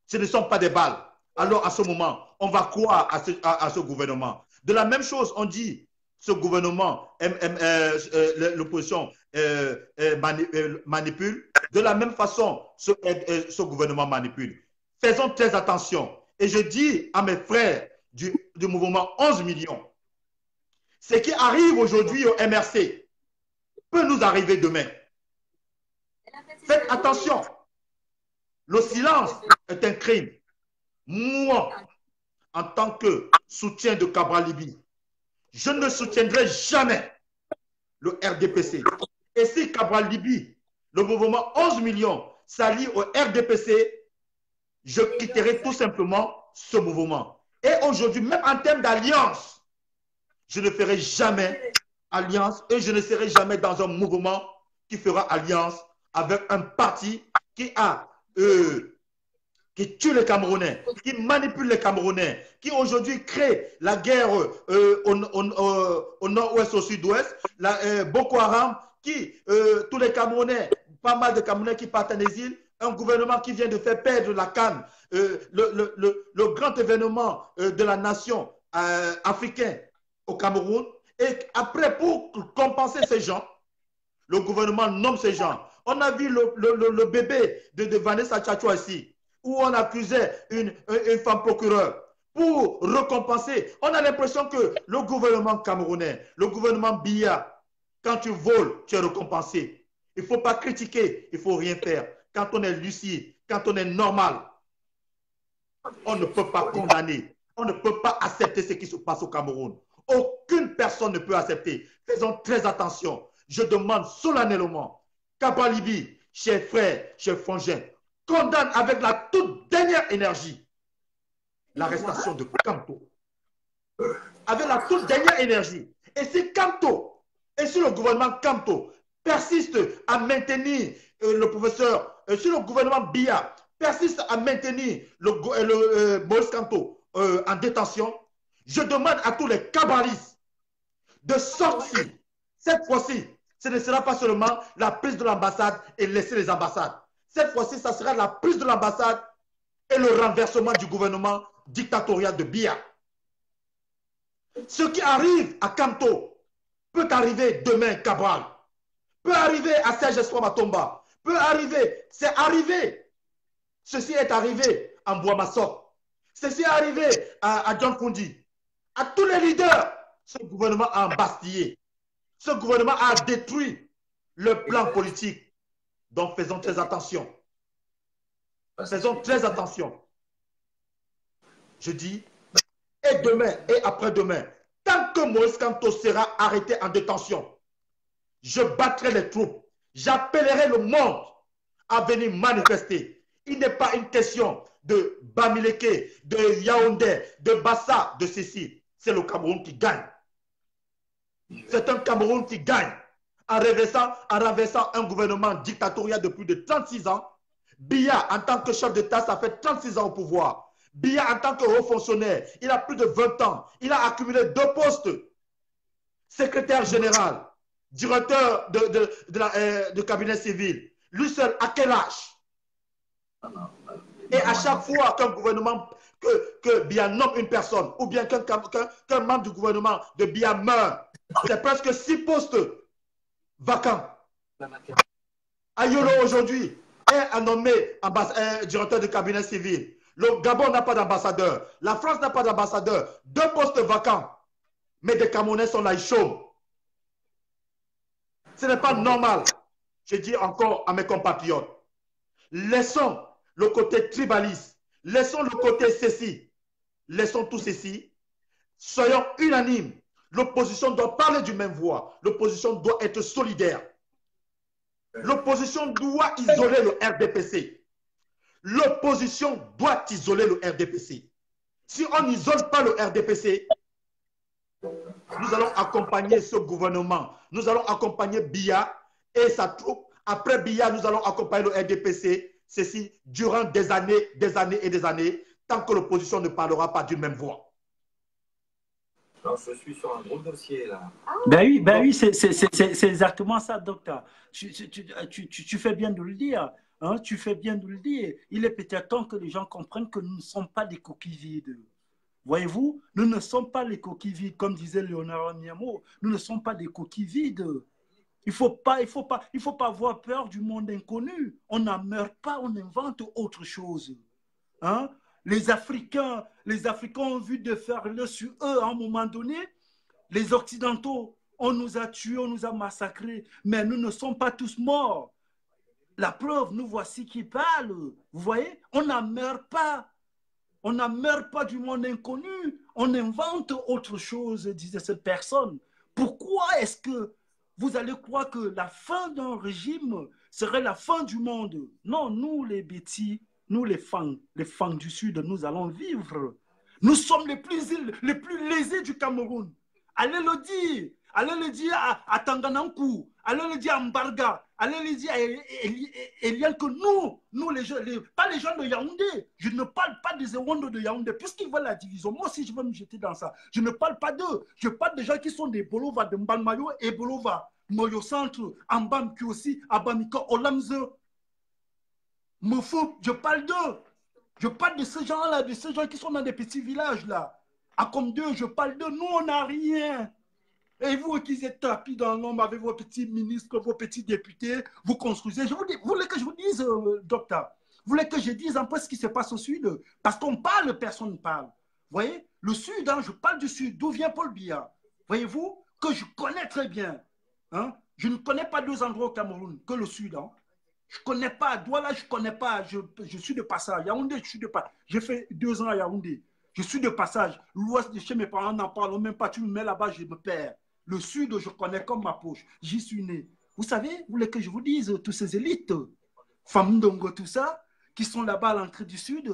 Ce ne sont pas des balles. Alors à ce moment, on va croire à ce gouvernement. De la même chose, on dit, ce gouvernement, l'opposition manipule. De la même façon, ce gouvernement manipule. Faisons très attention. Et je dis à mes frères du mouvement 11 millions, ce qui arrive aujourd'hui au MRC peut nous arriver demain. Faites attention. Le silence est un crime. Moi, en tant que soutien de Cabral Libye, je ne soutiendrai jamais le RDPC. Et si Cabral Libye, le mouvement 11 millions, s'allie au RDPC, je quitterai tout simplement ce mouvement. Et aujourd'hui, même en termes d'alliance, je ne ferai jamais alliance et je ne serai jamais dans un mouvement qui fera alliance avec un parti qui tue les Camerounais, qui manipule les Camerounais, qui aujourd'hui crée la guerre au nord-ouest, au sud-ouest, Boko Haram, tous les Camerounais, pas mal de Camerounais qui partent en exil, un gouvernement qui vient de faire perdre la CAN, le grand événement de la nation africaine au Cameroun. Et après, pour compenser ces gens, le gouvernement nomme ces gens. On a vu le bébé de Vanessa Tchatchoua ici, où on accusait une femme procureure. Pour récompenser, on a l'impression que le gouvernement camerounais, le gouvernement Biya, quand tu voles, tu es récompensé. Il ne faut pas critiquer, il ne faut rien faire. Quand on est lucide, quand on est normal, on ne peut pas condamner, on ne peut pas accepter ce qui se passe au Cameroun. Aucune personne ne peut accepter. Faisons très attention. Je demande solennellement, Cabral Libye, chers frères, chers frangins, condamne avec la toute dernière énergie l'arrestation de Kamto. Avec la toute dernière énergie. Et si Kamto, et si le gouvernement Kamto persiste à maintenir le professeur, si le gouvernement Biya persiste à maintenir Maurice Kamto en détention, je demande à tous les cabalistes de sortir. Cette fois-ci, ce ne sera pas seulement la prise de l'ambassade et laisser les ambassades. Cette fois-ci, ça sera la prise de l'ambassade et le renversement du gouvernement dictatorial de Biya. Ce qui arrive à Kamto peut arriver demain, Cabral. Peut arriver à Serge Espoir Matomba. Peut arriver. C'est arrivé. Ceci est arrivé en Bois-Massot. Ceci est arrivé à John Fundi. À tous les leaders, ce gouvernement a embastillé. Ce gouvernement a détruit le plan politique. Donc faisons très attention. Faisons très attention. Je dis, et demain et après-demain, tant que Maurice Kamto sera arrêté en détention, je battrai les troupes. J'appellerai le monde à venir manifester. Il n'est pas une question de Bamileke, de Yaoundé, de Bassa, de ceci. C'est le Cameroun qui gagne. C'est un Cameroun qui gagne. En renversant un gouvernement dictatorial de plus de 36 ans, Biya, en tant que chef d'État, ça fait 36 ans au pouvoir. Biya, en tant que haut fonctionnaire, il a plus de 20 ans. Il a accumulé 2 postes. Secrétaire général, directeur de cabinet civil. Lui seul, à quel âge? Et à chaque fois qu'un gouvernement, que Biya nomme une personne, ou bien qu'un membre du gouvernement de Biya meurt, c'est presque 6 postes vacants. Ayolo aujourd'hui est nommé directeur de cabinet civil. Le Gabon n'a pas d'ambassadeur. La France n'a pas d'ambassadeur. 2 postes vacants. Mais des Camerounais sont là, ils chôment. Ce n'est pas normal. Je dis encore à mes compatriotes, laissons le côté tribaliste, laissons le côté ceci, laissons tout ceci, soyons unanimes. L'opposition doit parler d'une même voix. L'opposition doit être solidaire. L'opposition doit isoler le RDPC. L'opposition doit isoler le RDPC. Si on n'isole pas le RDPC, nous allons accompagner ce gouvernement. Nous allons accompagner Biya et sa troupe. Après Biya, nous allons accompagner le RDPC. Ceci durant des années et des années, tant que l'opposition ne parlera pas d'une même voix. Alors, je suis sur un gros dossier là. Ben oui, c'est exactement ça, docteur. Tu fais bien de le dire. Hein, tu fais bien de le dire. Il est peut-être temps que les gens comprennent que nous ne sommes pas des coquilles vides. Voyez-vous, nous ne sommes pas les coquilles vides, comme disait Leonardo Miamo. Nous ne sommes pas des coquilles vides. Il faut pas avoir peur du monde inconnu. On n'en meurt pas, on invente autre chose. Hein? Les Africains ont vu de faire le sur eux à un moment donné. Les Occidentaux, on nous a tués, on nous a massacrés, mais nous ne sommes pas tous morts. La preuve, nous voici qui parlent. Vous voyez, on n'en meurt pas. On n'en meurt pas du monde inconnu. On invente autre chose, disait cette personne. Pourquoi est-ce que vous allez croire que la fin d'un régime serait la fin du monde? Non, nous les bêtis, nous les fangs du Sud, nous allons vivre. Nous sommes les plus lésés du Cameroun. Allez le dire à Tanganankou, allez le dire à Mbarga, allez le dire à Eliane que nous les gens, pas les gens de Yaoundé, je ne parle pas des Ewondo de Yaoundé, puisqu'ils veulent la division. Moi aussi, je veux me jeter dans ça. Je ne parle pas d'eux. Je parle des gens qui sont des Bolova, de Mbalmayo et Bolova, Moyo Centre, Ambam Kiosi, Abamika, Olamze. Mofou, je parle d'eux. Je parle de ces gens-là, de ces gens qui sont dans des petits villages là. À comme d'eux, je parle d'eux. Nous, on n'a rien. Et vous qui êtes tapis dans l'ombre avec vos petits ministres, vos petits députés, vous construisez. Vous voulez que je vous dise, docteur, vous voulez que je dise un peu ce qui se passe au Sud? Parce qu'on parle, personne ne parle. Vous voyez, le Sud, hein, je parle du Sud. D'où vient Paul Biya? Voyez-vous, que je connais très bien. Hein? Je ne connais pas 2 endroits au Cameroun que le Sud. Hein? Je ne connais pas. Douala, je ne connais pas. Je suis de passage. Yaoundé, je suis de passage. J'ai fait 2 ans à Yaoundé. Je suis de passage. L'ouest de chez mes parents n'en parle même pas. Tu me mets là-bas, je me perds. Le Sud, je connais comme ma poche. J'y suis né. Vous savez, vous voulez que je vous dise, tous ces élites, Famdongo, tout ça, qui sont là-bas à l'entrée du Sud,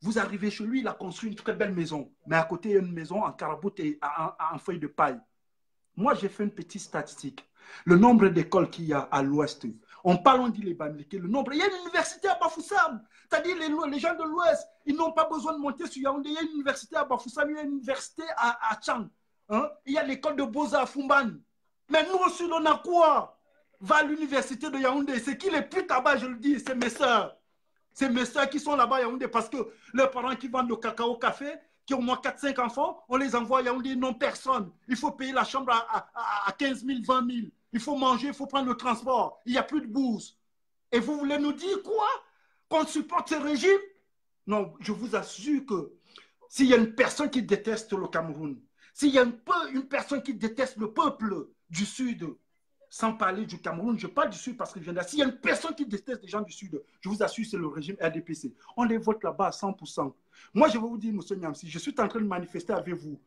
vous arrivez chez lui, il a construit une très belle maison. Mais à côté, il y a une maison en caraboute et en feuille de paille. Moi, j'ai fait une petite statistique. Le nombre d'écoles qu'il y a à l'ouest, on parle, on dit les Bamileke, le nombre. Il y a une université à Bafoussam. C'est-à-dire les gens de l'ouest, ils n'ont pas besoin de monter sur Yaoundé. Il y a une université à Bafoussam, il y a une université à Tchang. Hein? Il y a l'école de Beaux-Arts à Fumban. Mais nous aussi, on a quoi? Va à l'université de Yaoundé. C'est qui les putes là-bas, je le dis? C'est mes soeurs. C'est mes soeurs qui sont là-bas à Yaoundé parce que leurs parents qui vendent le cacao au café, qui ont au moins 4-5 enfants, on les envoie à Yaoundé, ils n'ont personne. Il faut payer la chambre à 15 000, 20 000. Il faut manger, il faut prendre le transport. Il n'y a plus de bourse. Et vous voulez nous dire quoi? Qu'on supporte ce régime? Non, je vous assure que s'il y a une personne qui déteste le Cameroun, s'il y a une personne qui déteste le peuple du Sud, sans parler du Cameroun, je parle du Sud parce que je viens là. S'il y a une personne qui déteste les gens du Sud, je vous assure, c'est le régime RDPC. On les vote là-bas à 100%. Moi, je vais vous dire, M. Niamsi, je suis en train de manifester avec vous.